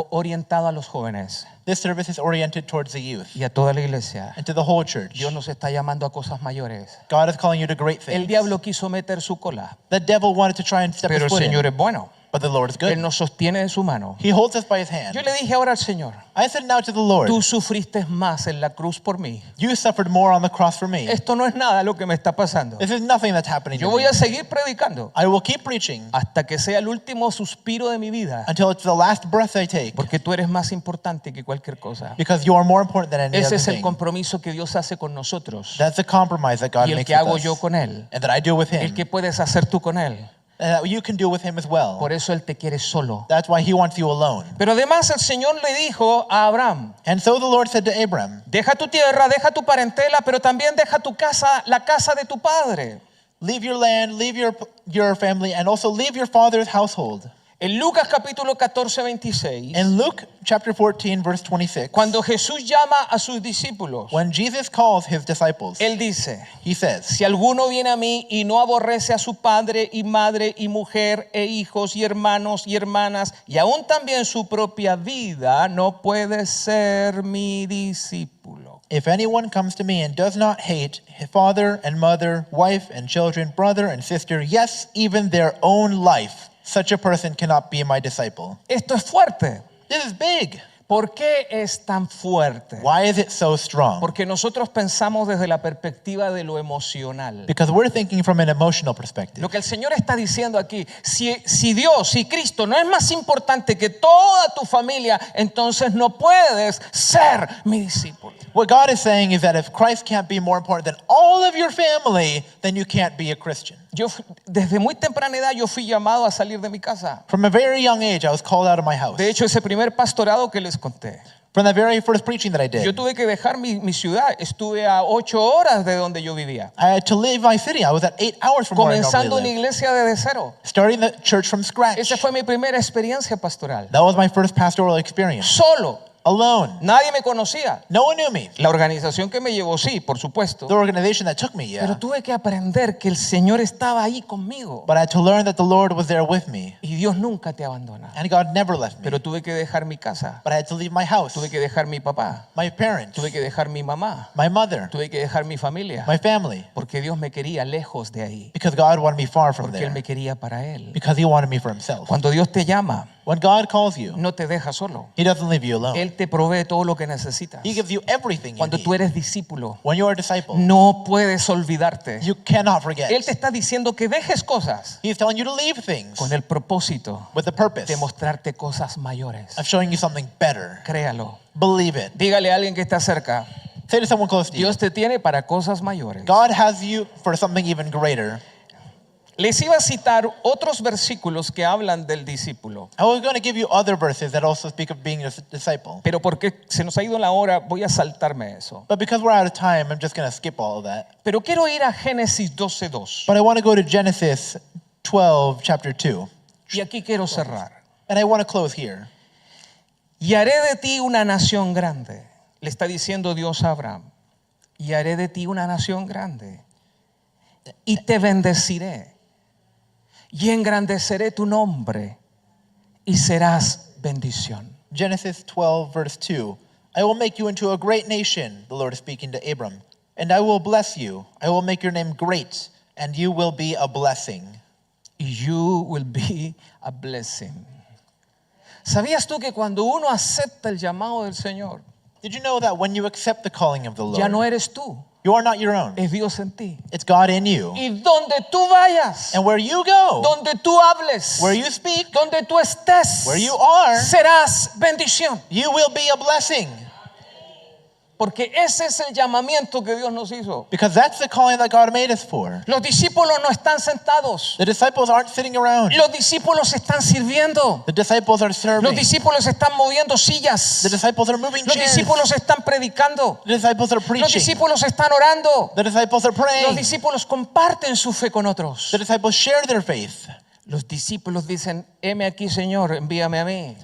orientado a los jóvenes This service is oriented towards the youth y a toda la iglesia. and to the whole church. Dios nos está llamando a cosas mayores. God is calling you to great El things. diablo quiso meter su cola, The devil wanted to try and step pero his el foot in. Señor es bueno. but the Lord is good. Él nos sostiene de su mano. He holds us by his hand. Yo le dije ahora al Señor, I said now to the Lord, tú sufriste más en la cruz por mí. you suffered more on the cross for me. Esto no es nada lo que me está pasando. This is nothing that's happening to Yo voy me. a seguir predicando I will keep preaching hasta que sea el último suspiro de mi vida, until it's the last breath I take, porque tú eres más importante que cualquier cosa. because you are more important than any Ese other es el thing. compromiso que Dios hace con nosotros That's the compromise that God y el makes que hago with yo us, con Él, and that I do with el him, que puedes hacer tú con Él. and that you can do with him as well. Por eso Él te quiere solo. That's why he wants you alone. Pero además el Señor le dijo a Abraham, And so the Lord said to Abram, deja tu tierra, deja tu parentela, pero también deja tu casa, la casa de tu padre. leave your land, leave your family, and also leave your father's household. En Lucas capítulo 14, 26, In Luke chapter 14, verse 26, cuando Jesús llama a sus discípulos, when Jesus calls his disciples, Él dice, he says, si alguno viene a mí y no aborrece a su padre y madre y mujer e hijos y hermanos y hermanas y aún también su propia vida, no puede ser mi discípulo. if anyone comes to me and does not hate his father and mother, wife and children, brother and sister, yes, even their own life, such a person cannot be my disciple. Esto es fuerte. This is big. ¿Por qué es tan fuerte? Why is it so strong? Porque nosotros pensamos desde la perspectiva de lo emocional. Because we're thinking from an emotional perspective. Lo que el Señor está diciendo aquí, si Dios, si Cristo no es más importante que toda tu familia, entonces no puedes ser mi discípulo. What God is saying is that if Christ can't be more important than all of your family, then you can't be a Christian. Desde muy temprana edad yo fui llamado a salir de mi casa. From a very young age, I was called out of my house. De hecho, ese primer pastorado que les conté, From the very first preaching that I yo did, tuve que dejar mi ciudad. Estuve a 8 horas de donde yo vivía, I had to leave my city. I was at 8 hours from where I comenzando una normally live. iglesia desde cero. Starting the church from scratch. Esa fue mi primera experiencia pastoral. That was my first pastoral experience. Solo, Alone. nadie me conocía. No one knew me. La organización que me llevó, sí, por supuesto. The organization that took me, Pero yeah. tuve que aprender que el Señor estaba ahí conmigo. But I had to learn that the Lord was there with me. Y Dios nunca te abandona. And God never left me. Pero tuve que dejar mi casa. But I had to leave my house, Tuve que dejar mi papá. my parents, Tuve que dejar mi mamá. my mother, Tuve que dejar mi familia. my family. Porque Dios me quería lejos de ahí. Because God wanted me far from Porque Él there. me quería para Él. Because he wanted me for himself. Cuando Dios te llama, When God calls you, no te deja solo. he doesn't leave you alone. Él te provee todo lo que necesitas. He gives you everything you Cuando need. tú eres discípulo, When you are a disciple, no puedes olvidarte. you cannot forget. Él te está diciendo que dejes cosas He's telling you to leave things con el propósito with the purpose de mostrarte cosas mayores. of showing you something better. Créalo. Believe it. Dígale a alguien que está cerca, Say to someone close to you, Dios te tiene para cosas mayores. God has you for something even greater. Les iba a citar otros versículos que hablan del discípulo, I was going to give you other verses that also speak of being a disciple. pero porque se nos ha ido la hora, voy a saltarme eso. But because we're out of time, I'm just going to skip all of that. Pero quiero ir a Génesis 12:2. But I want to go to Genesis 12, chapter 2. Y aquí quiero cerrar. And I want to close here. Y haré de ti una nación grande. Le está diciendo Dios a Abraham. Y haré de ti una nación grande. Y te bendeciré. Y engrandeceré tu nombre. Y serás bendición. Genesis 12, verse 2. I will make you into a great nation, the Lord is speaking to Abram. And I will bless you. I will make your name great, and you will be a blessing. You will be a blessing. ¿Sabías tú que cuando uno acepta el llamado del Señor, Did you know that when you accept the calling of the ya no Lord, eres tú, you are not your own? es Dios en ti? It's God in you. Y donde tú vayas, And where you go, donde tú hables, where you speak, donde tú estés, where you are, serás bendición. you will be a blessing. Porque ese es el llamamiento que Dios nos hizo. Because that's the calling that God made us for. Los discípulos no están sentados. The disciples aren't sitting around. Los discípulos están sirviendo. The disciples are Los serving. discípulos están moviendo The sillas. disciples are moving Los chairs. discípulos están predicando. The disciples are Los preaching. discípulos están orando. The disciples are Los praying. discípulos comparten su fe con otros. The disciples share their faith. Los discípulos dicen, heme aquí, Señor, envíame a mí.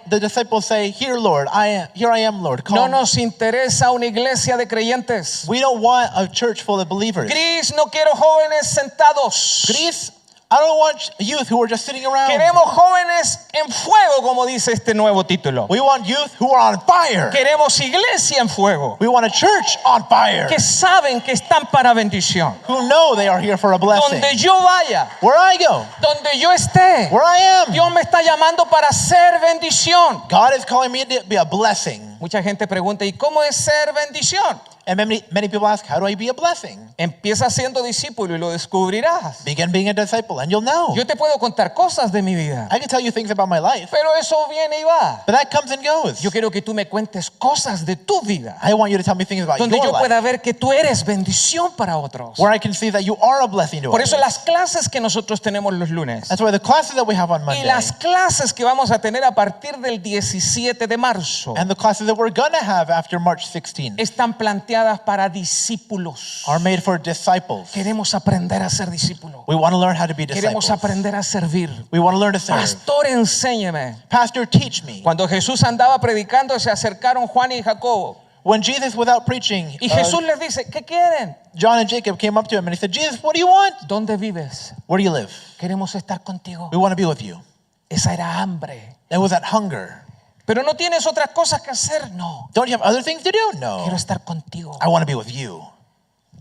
The disciples say, "Here, Lord, here I am, Lord. No Call me." nos interesa una iglesia de creyentes. We don't want a church full of believers. Gris, no quiero jóvenes sentados. Chris, I don't want youth who are just sitting around. Queremos jóvenes en fuego, como dice este nuevo título. We want youth who are on fire. Queremos iglesia en fuego, We want a church on fire, que saben que están para bendición. who know they are here for a blessing. Donde yo vaya, Where I go, donde yo esté, where I am, Dios me está llamando para ser bendición. God is calling me to be a blessing. Mucha gente pregunta, ¿y cómo es ser bendición? And many people ask, how do I be a blessing? Empieza siendo discípulo y lo descubrirás. Begin being a disciple and you'll know. Yo te puedo contar cosas de mi vida, I can tell you things about my life, pero eso viene y va. but that comes and goes. Yo quiero que tú me cuentes cosas de tu vida, I want you to tell me things about donde your yo life, pueda ver que tú eres bendición para otros. where I can see that you are a blessing to Por eso others. las clases que nosotros tenemos los lunes That's why the classes that we have on y Monday las clases que vamos a tener a partir del 17 de marzo and the classes that we're going to have after March 16 están planteadas para discípulos. are made for disciples. Queremos aprender a ser discípulos. We want to learn how to be Queremos disciples. aprender a servir. We want to learn to serve. Pastor, enséñeme. Pastor, teach me. Cuando Jesús andaba predicando, se acercaron Juan y Jacobo. When Jesus, without preaching, Y Jesús les dice, ¿qué quieren? John and Jacob came up to him and he said, Jesus, what do you want? ¿Dónde vives? Where do you live? Queremos estar contigo. We want to be with you. Esa era hambre. That was that hunger. Pero no tienes otras cosas que hacer. No. Don't you have other things to do? Quiero No. estar contigo. I want to be with you.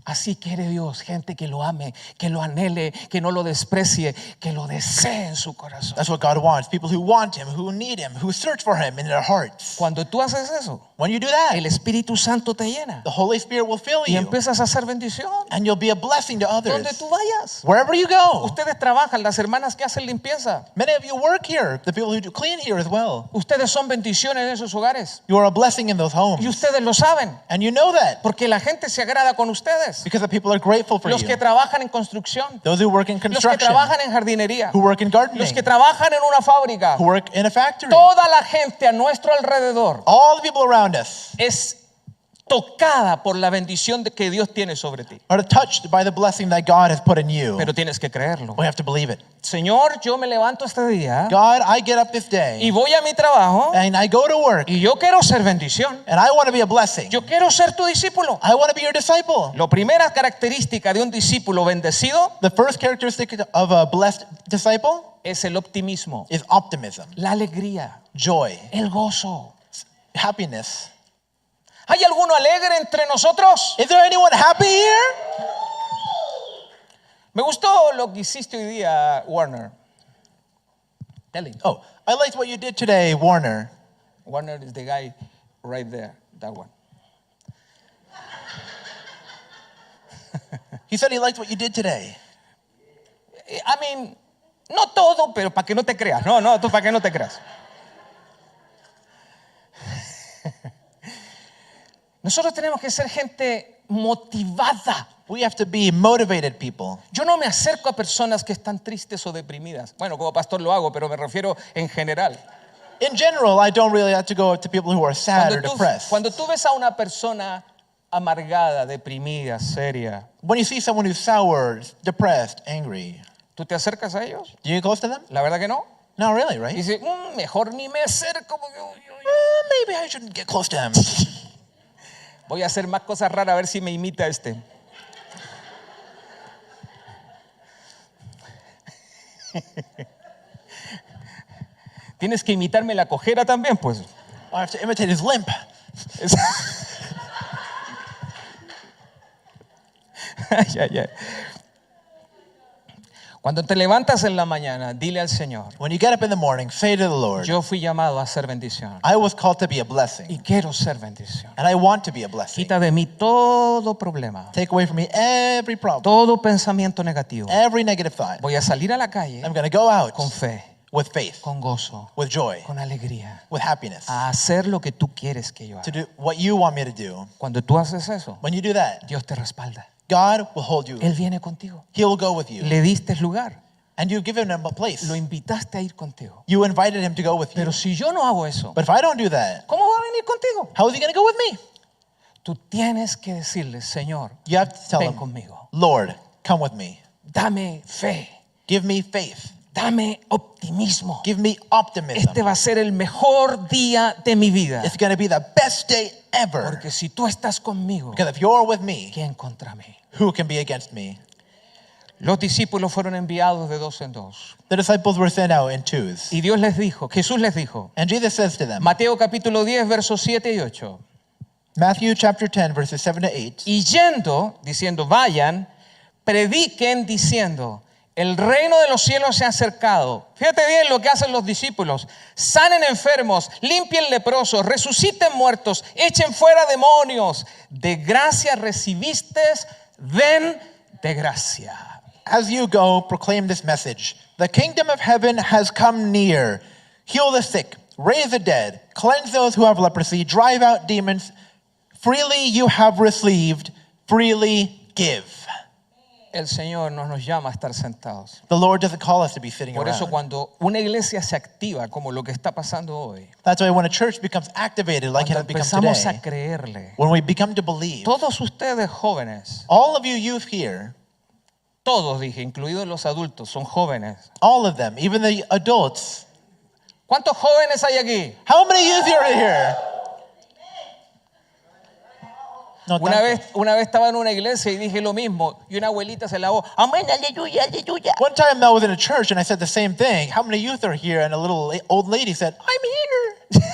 Así quiere Dios, gente que lo ame, que lo anhele, que no lo desprecie, que lo desee en su corazón. That's what God wants. People who want him, who need him, who search for him in their hearts. Cuando tú haces eso, When you do that, el Espíritu Santo te llena the Holy Spirit will fill y you empiezas a hacer bendición and you'll be a blessing to donde others. tú vayas. Wherever you go. Ustedes trabajan, las hermanas que hacen limpieza. Many of you work here, the people who do clean here as well. Ustedes son bendiciones en sus hogares You are a blessing in those homes. y ustedes lo saben And you know that porque la gente se agrada con ustedes. because the people are grateful for Los you. que trabajan en construcción, Those who work in los que construction, trabajan en jardinería, who work in gardening, los que trabajan en una fábrica, who work in a factory. toda la gente a nuestro alrededor All the people around us es tocada por la bendición que Dios tiene sobre ti. are touched by the blessing that God has put in you. Pero tienes que creerlo. We have to believe it. Señor, yo me levanto este día God, I get up this y day voy a mi trabajo and I go to work y yo quiero ser bendición. and I want to be a blessing. Yo quiero ser tu discípulo. I want to be your disciple. La primera característica de un discípulo bendecido The first characteristic of a blessed disciple es el optimismo, is optimism, la alegría, joy, el gozo. happiness. ¿Hay alguno alegre entre nosotros? Is there anyone happy here? Me gustó lo que hiciste hoy día, Warner. Tell him. Oh, I liked what you did today, Warner. Warner is the guy right there, that one. He said he liked what you did today. I mean, no todo, pero para que no te creas. No, tú para que no te creas. Nosotros tenemos que ser gente motivada. We have to be motivated people. Yo no me acerco a personas que están tristes o deprimidas. Bueno, como pastor lo hago, pero me refiero en general. In general, I don't really have to go to people who are sad or depressed. Cuando tú ves a una persona amargada, deprimida, seria, When you see someone who's sour, depressed, angry, ¿tú te acercas a ellos? do you get close to them? La verdad que no. No, really, Y right? dice, mejor ni me acerco porque Maybe I shouldn't get close to him. voy a hacer más cosas raras a ver si me imita este. Tienes que imitarme la cojera también, pues. I have to imitate his limp. Es- Ay, ay, ay. Cuando te levantas en la mañana, dile al Señor, When you get up in the morning, say to the Lord, yo fui llamado a ser bendición I was called to be a y blessing, quiero ser bendición. and I want to be a blessing. Quita de mí todo problema, Take away from me every problem, todo pensamiento negativo. every negative thought. Voy a salir a la calle I'm going to go out con fe, with faith, con gozo, with joy, con alegría, with happiness, a hacer lo que tú quieres que yo to haga. do what you want me to do. Cuando tú haces eso, When you do that, Dios te respalda. God will hold you. Él viene contigo. He will go with you. Le diste lugar. And you've given him a place. Lo invitaste a ir contigo. You invited him to go with you. Pero si yo no hago eso, But if I don't do that, ¿cómo va a venir contigo? how is he going to go with me? Tú tienes que decirle, Señor, You have to tell ven him, conmigo. Lord, come with me. Dame fe. Give me faith. Dame optimismo. Give me optimism. Este va a ser el mejor día de mi vida. It's going to be the best day ever. Porque si tú estás conmigo, Because if you're with me, ¿quién contra mí? who can be against me? Los discípulos fueron enviados de dos en dos. The disciples were sent out in twos. Y Dios les dijo, Jesús les dijo, And Jesus says to them, Mateo capítulo 10, versos 7 y 8. Matthew chapter 10, verses 7 to 8. Y yendo, diciendo, vayan, prediquen diciendo, el reino de los cielos se ha acercado. Fíjate bien lo que hacen los discípulos. Sanen enfermos, limpien leprosos, resuciten muertos, echen fuera demonios. De gracia recibiste, den de gracia. As you go, proclaim this message. The kingdom of heaven has come near. Heal the sick, raise the dead, cleanse those who have leprosy, drive out demons. Freely you have received, freely give. El Señor no nos llama a estar sentados. The Lord doesn't call us to be sitting Por eso around. cuando una iglesia se activa como lo que está pasando hoy, That's why when a church becomes activated like it cuando has become empezamos a today, creerle, when we become to believe, todos ustedes jóvenes, all of you youth here, todos dije, incluidos los adultos, son jóvenes. all of them, even the adults, ¿Cuántos jóvenes hay aquí? how many youth are here? No, Una tanto. vez estaba en una iglesia y dije lo mismo y una abuelita se lavó. Amén, aleluya, aleluya. One time I was in a church and I said the same thing. How many youth are here? And a little old lady said, I'm here.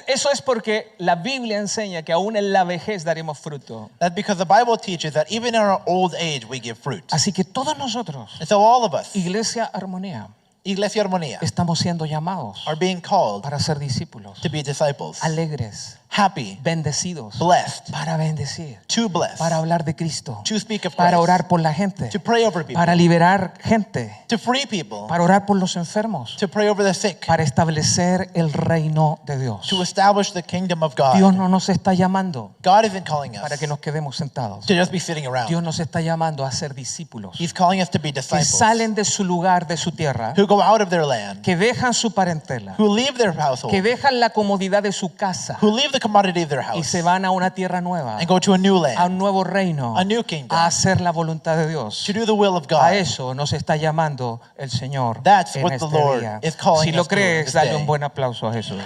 Eso es porque la Biblia enseña que aún en la vejez daremos fruto. That's because the Bible teaches that even in our old age we give fruit. Así que todos nosotros, And so all of us, Iglesia Armonía, Iglesia Armonía, estamos siendo llamados are being called para ser discípulos, to be disciples, alegres, happy, bendecidos, blessed, para bendecir, to bless, para hablar de Cristo, to speak of para Christ, orar por la gente, to pray over people, para liberar gente, to free people, para orar por los enfermos, to pray over the sick, para establecer el reino de Dios. to establish the kingdom of Dios God. no nos está llamando God isn't calling para us que nos quedemos sentados. to just be sitting around. Dios nos está llamando a ser discípulos He's calling us to be que disciples salen de su lugar, de su tierra, who go out of their land, que dejan su parentela, who leave their household, que dejan la comodidad de su casa who leave the commodity of their y house se van a una tierra nueva, and go to a new a land, un nuevo reino, a new kingdom, a hacer la voluntad de Dios. to do the will of A God. eso nos está llamando el Señor That's en what este the Lord día. is calling Si lo us to crees, this dale day. un buen aplauso a Jesús.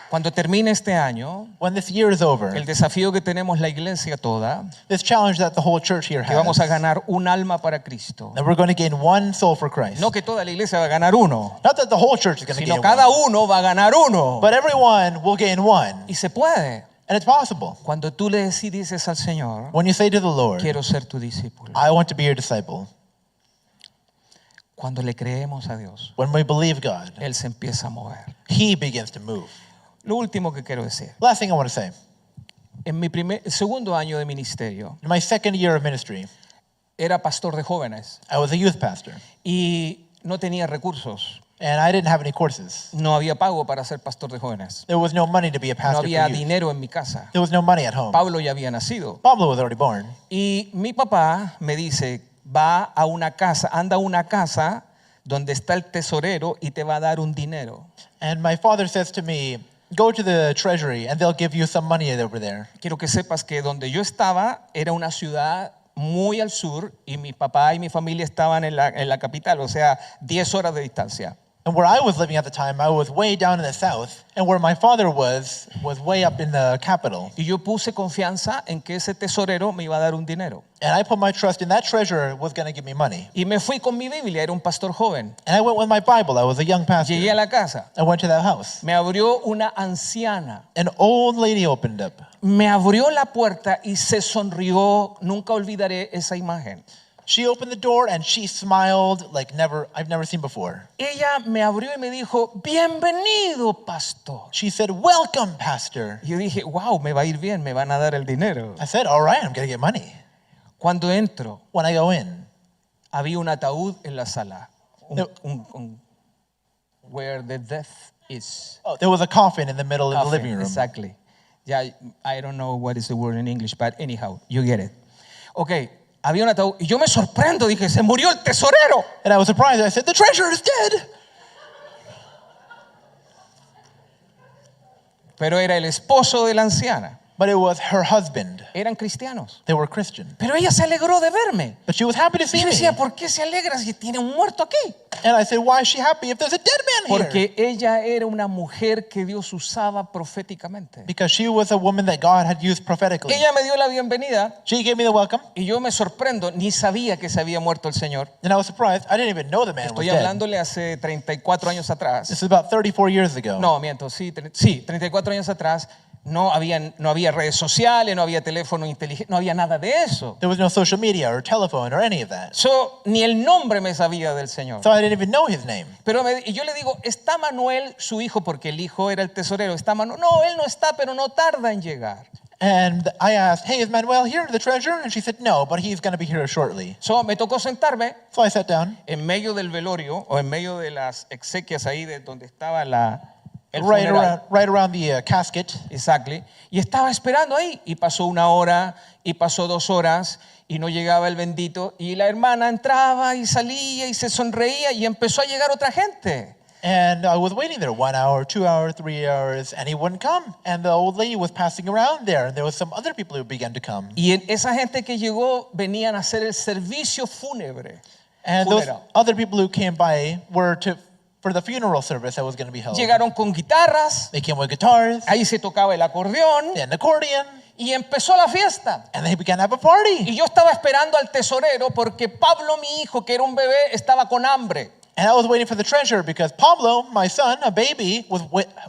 Cuando termine este año, When this year is over, el desafío que tenemos la iglesia toda, this challenge that the whole church here que vamos a has, ganar un alma para Cristo. that we're going to gain one soul for Christ. No que toda la iglesia va a ganar uno, Not that the whole church is going to sino gain cada one, uno va a ganar uno. but everyone will gain one. Y se puede. And it's possible. Cuando tú le dices al Señor, When you say to the Lord, quiero ser tu discípulo. I want to be your disciple, Cuando le creemos a Dios, when we believe God, Él se empieza a mover. He begins to move. Lo último que quiero decir. Last thing I want to say, En mi segundo año de ministerio, in my second year of ministry, era pastor de jóvenes I was a youth pastor, y no tenía recursos. and I didn't have any courses. No había pago para ser pastor de jóvenes. There was no money to be a No pastor había for youth. dinero en mi casa. There was no money at home. Pablo ya había nacido. Pablo was already born. Y mi papá me dice, va a una casa, anda a una casa donde está el tesorero y te va a dar un dinero. And my father says to me, go to the treasury and they'll give you some money over there. Quiero que sepas que donde yo estaba era una ciudad muy al sur y mi papá y mi familia estaban en la capital, o sea, 10 horas de distancia. And where I was living at the time, I was way down in the south, and where my father was way up in the capital. Y yo puse confianza en que ese tesorero me iba a dar un dinero. And I put my trust in that treasurer was going to give me money. Y me fui con mi Biblia, era un pastor joven. And I went with my Bible. I was a young pastor. Llegué a la casa, I went to that house. me abrió una anciana, An old lady opened up. me abrió la puerta y se sonrió. Nunca olvidaré esa imagen. She opened the door and she smiled like I've never seen before. Ella me abrió y me dijo, bienvenido, pastor. She said, welcome, pastor. Y yo dije, wow, me va a ir bien, me van a dar el dinero. I said, all right, I'm going to get money. Cuando entro, When I go in, había un ataúd en la sala. No. Where the death is. there was a coffin in the middle of the Coffin, living room. Exactly. Yeah, I don't know what is the word in English, but anyhow, you get it. Okay, había un ataúd y yo me sorprendo, dije, se murió el tesorero. And I was surprised. I said, the treasurer is dead. Pero era el esposo de la anciana. But it was her husband. Eran cristianos. They were Christian. Pero ella se alegró de verme. But she was happy to Y see yo me. decía, ¿por qué se alegra si tiene un muerto aquí? And I said, why is she happy if there's a dead man here? Porque ella era una mujer que Dios usaba proféticamente. Because she was a woman that God had used prophetically. Ella me dio la bienvenida She gave me the welcome, y yo me sorprendo, ni sabía que se había muerto el Señor. and I was surprised. I didn't even know the man was Estoy dead. hablándole hace 34 años atrás. This is about 34 years ago. No, miento, sí, 34 años atrás. No había redes sociales, no había teléfono inteligente, no había nada de eso. There was no social media or telephone or any of that. Ni el nombre me sabía del Señor. So I didn't even know his name. Y yo le digo, ¿está Manuel, su hijo? Porque el hijo era el tesorero. ¿Está Manuel? No, él no está, pero no tarda en llegar. And I asked, hey, is Manuel here, the treasurer? And she said, no, but he's going to be here shortly. Me tocó sentarme So I sat down. en medio del velorio o en medio de las exequias ahí de donde estaba el Right funeral. around the casket. Exactly. Y estaba esperando ahí. Y pasó 1 hora, y pasó 2 horas, y no llegaba el bendito. Y la hermana entraba y salía y se sonreía, y empezó a llegar otra gente. And I was waiting there 1 hour, 2 hours, 3 hours, and he wouldn't come. And the old lady was passing around there, and there was some other people who began to come. Y esa gente que llegó venían a hacer el servicio fúnebre. And those other people who came by were for the funeral service that was going to be held. Llegaron con guitarras, They came with guitars ahí se tocaba el acordeón and accordion, y empezó la fiesta. and they began to have a party. Y yo estaba esperando al tesorero porque Pablo, mi hijo, que era un bebé, estaba con hambre. And I was waiting for the treasurer because Pablo, my son, a baby, was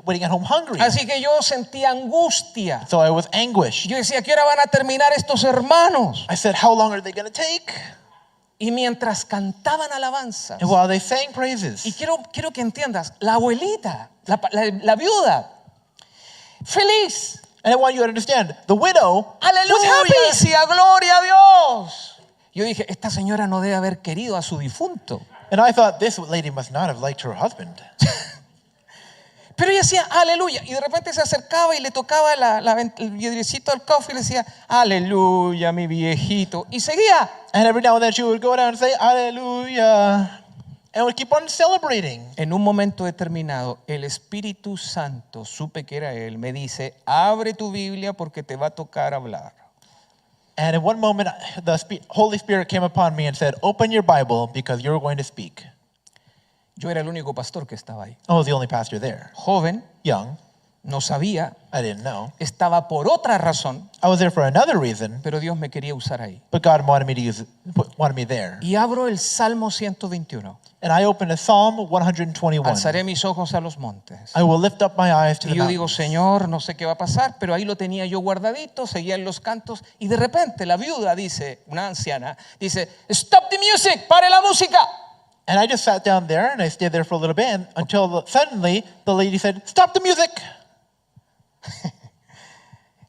waiting at home hungry. Así que yo sentía angustia. So I was anguished. Yo decía, ¿a qué hora van a terminar estos hermanos? I said, how long are they going to take? Y mientras cantaban alabanzas, And while they sang praises, y quiero que entiendas, la abuelita, la viuda, feliz, and I want you to understand, the widow was aleluya, happy. sí, a gloria a Dios. Yo dije, esta señora no debe haber querido a su difunto. And I thought, this lady must not have liked her husband. Pero ella decía, aleluya. Y de repente se acercaba y le tocaba el vidriecito al cofre y le decía, aleluya, mi viejito. Y seguía. And every now and then she would go down and say, Hallelujah. And would keep on celebrating. En un momento determinado, el Espíritu Santo, supe que era él, me dice, abre tu Biblia porque te va a tocar hablar. And in one moment, the Holy Spirit came upon me and said, open your Bible because you're going to speak. Yo era el único pastor que estaba ahí. I was the only pastor there. Joven, Young. no sabía, I didn't know. estaba por otra razón, I was there for another reason, pero Dios me quería usar ahí. but God wanted me there. Y abro el Salmo 121. And I opened a Psalm 121. Alzaré mis ojos a los montes. I will lift up my eyes to Y the yo digo, mountains. Señor, no sé qué va a pasar, pero ahí lo tenía yo guardadito, seguía en los cantos, y de repente la viuda dice, una anciana, dice, stop the music, pare la música. And I just sat down there and I stayed there for a little bit until suddenly the lady said, stop the music.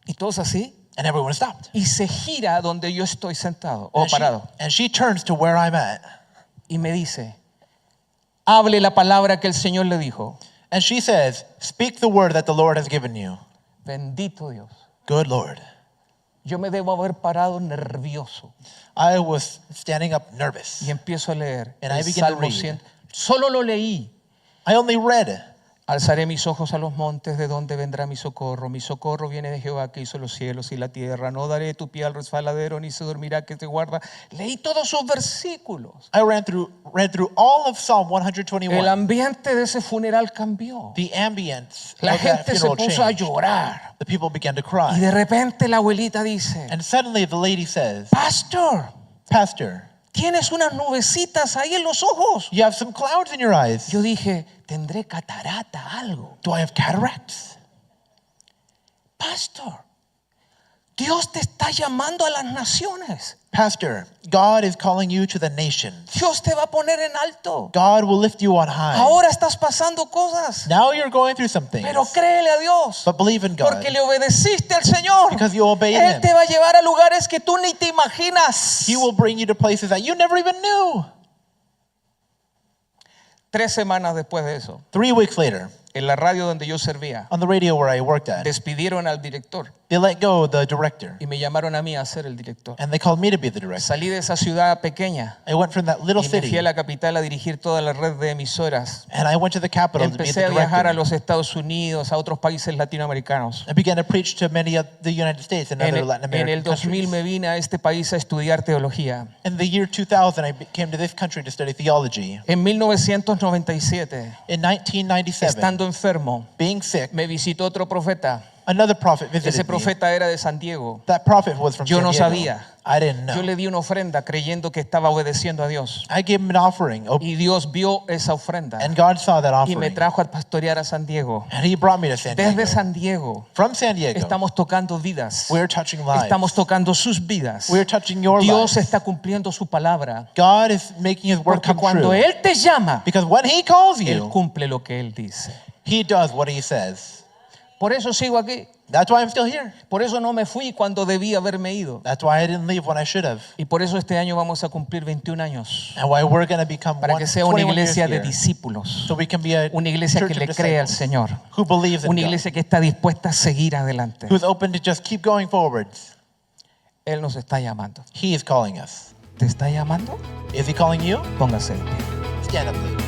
Y todos así, And everyone stopped. y se gira donde yo estoy sentado o And parado, she turns to where I'm at. y me dice, hable la palabra que el Señor le dijo. And she says, speak the word that the Lord has given you. Bendito Dios. Good Lord. Yo me debo haber parado nervioso I was standing up nervous. y empiezo a leer And I el began to Salmo read. 100. Solo lo leí. I only read. Alzaré mis ojos a los montes, ¿de dónde vendrá mi socorro? Mi socorro viene de Jehová que hizo los cielos y la tierra. No daré tu pie al resbaladero, ni se dormirá que te guarda. Leí todos sus versículos. I read through all of Psalm El 121. ambiente de ese funeral cambió. The ambience La of that gente se funeral puso a changed. llorar. The people began to Y cry. de repente la abuelita dice, And suddenly the lady says, Pastor, Pastor, tienes unas nubecitas ahí en los ojos. you have some clouds in your eyes. Yo dije, tendré catarata, algo. Do I have cataracts? Pastor, Dios te está llamando a las naciones. Pastor, God is calling you to the nations. Dios te va a poner en alto. God will lift you on high. Ahora estás pasando cosas, Now you're going through some things. pero créele a Dios. But believe in God. Porque le obedeciste al Señor. Because you obeyed Él Him. te va a llevar a lugares que tú ni te imaginas. He will bring you to places that you never even knew. 3 semanas después de eso, 3 weeks later, En la radio donde yo servía, On the radio where I worked at, despidieron al director they let go the director, y me llamaron a mí a ser el director. and they called me to be the director. Salí de esa ciudad pequeña I went from that little y me fui city, a la capital a dirigir toda la red de emisoras. and I went to the capital to be Empecé the a viajar a director. los Estados Unidos, a otros países latinoamericanos. I began to preach to many of the United States and other Latin En el American 2000 countries. me vine a este país a estudiar teología. In the year 2000, I came to this country to study theology. En 1997, In 1997, estando enfermo, being sick, me visitó otro profeta. another prophet Ese visited me. profeta era de San Diego. That prophet was from Yo San no Diego. sabía. I didn't know. Yo le di una ofrenda creyendo que estaba obedeciendo a Dios. I gave him an offering, Y Dios vio esa ofrenda and God saw that y me offering. trajo a pastorear a San Diego. And he brought me to San Diego. Desde San Diego From San Diego, estamos tocando vidas. we're touching lives. Estamos tocando sus vidas. We're touching your Dios lives. está cumpliendo su palabra. God is making his word Porque come cuando true. Él te llama, Because when he calls Él you, cumple lo que Él dice. he does what he says. Por eso sigo aquí. That's why I'm still here. Por eso no me fui cuando debí haberme ido. That's why I didn't leave when I should have. Y por eso este año vamos a cumplir 21 años. And why we're going to become Para que sea una 21 years iglesia de here. discípulos. So we can be a Una iglesia church que of le cree al disciples Señor. who believes in Una God, iglesia que está dispuesta a seguir adelante. who's open to just keep going forwards. Él nos está llamando. He is calling us. ¿Te está llamando? Is he calling you? Póngase de pie. Stand up, please.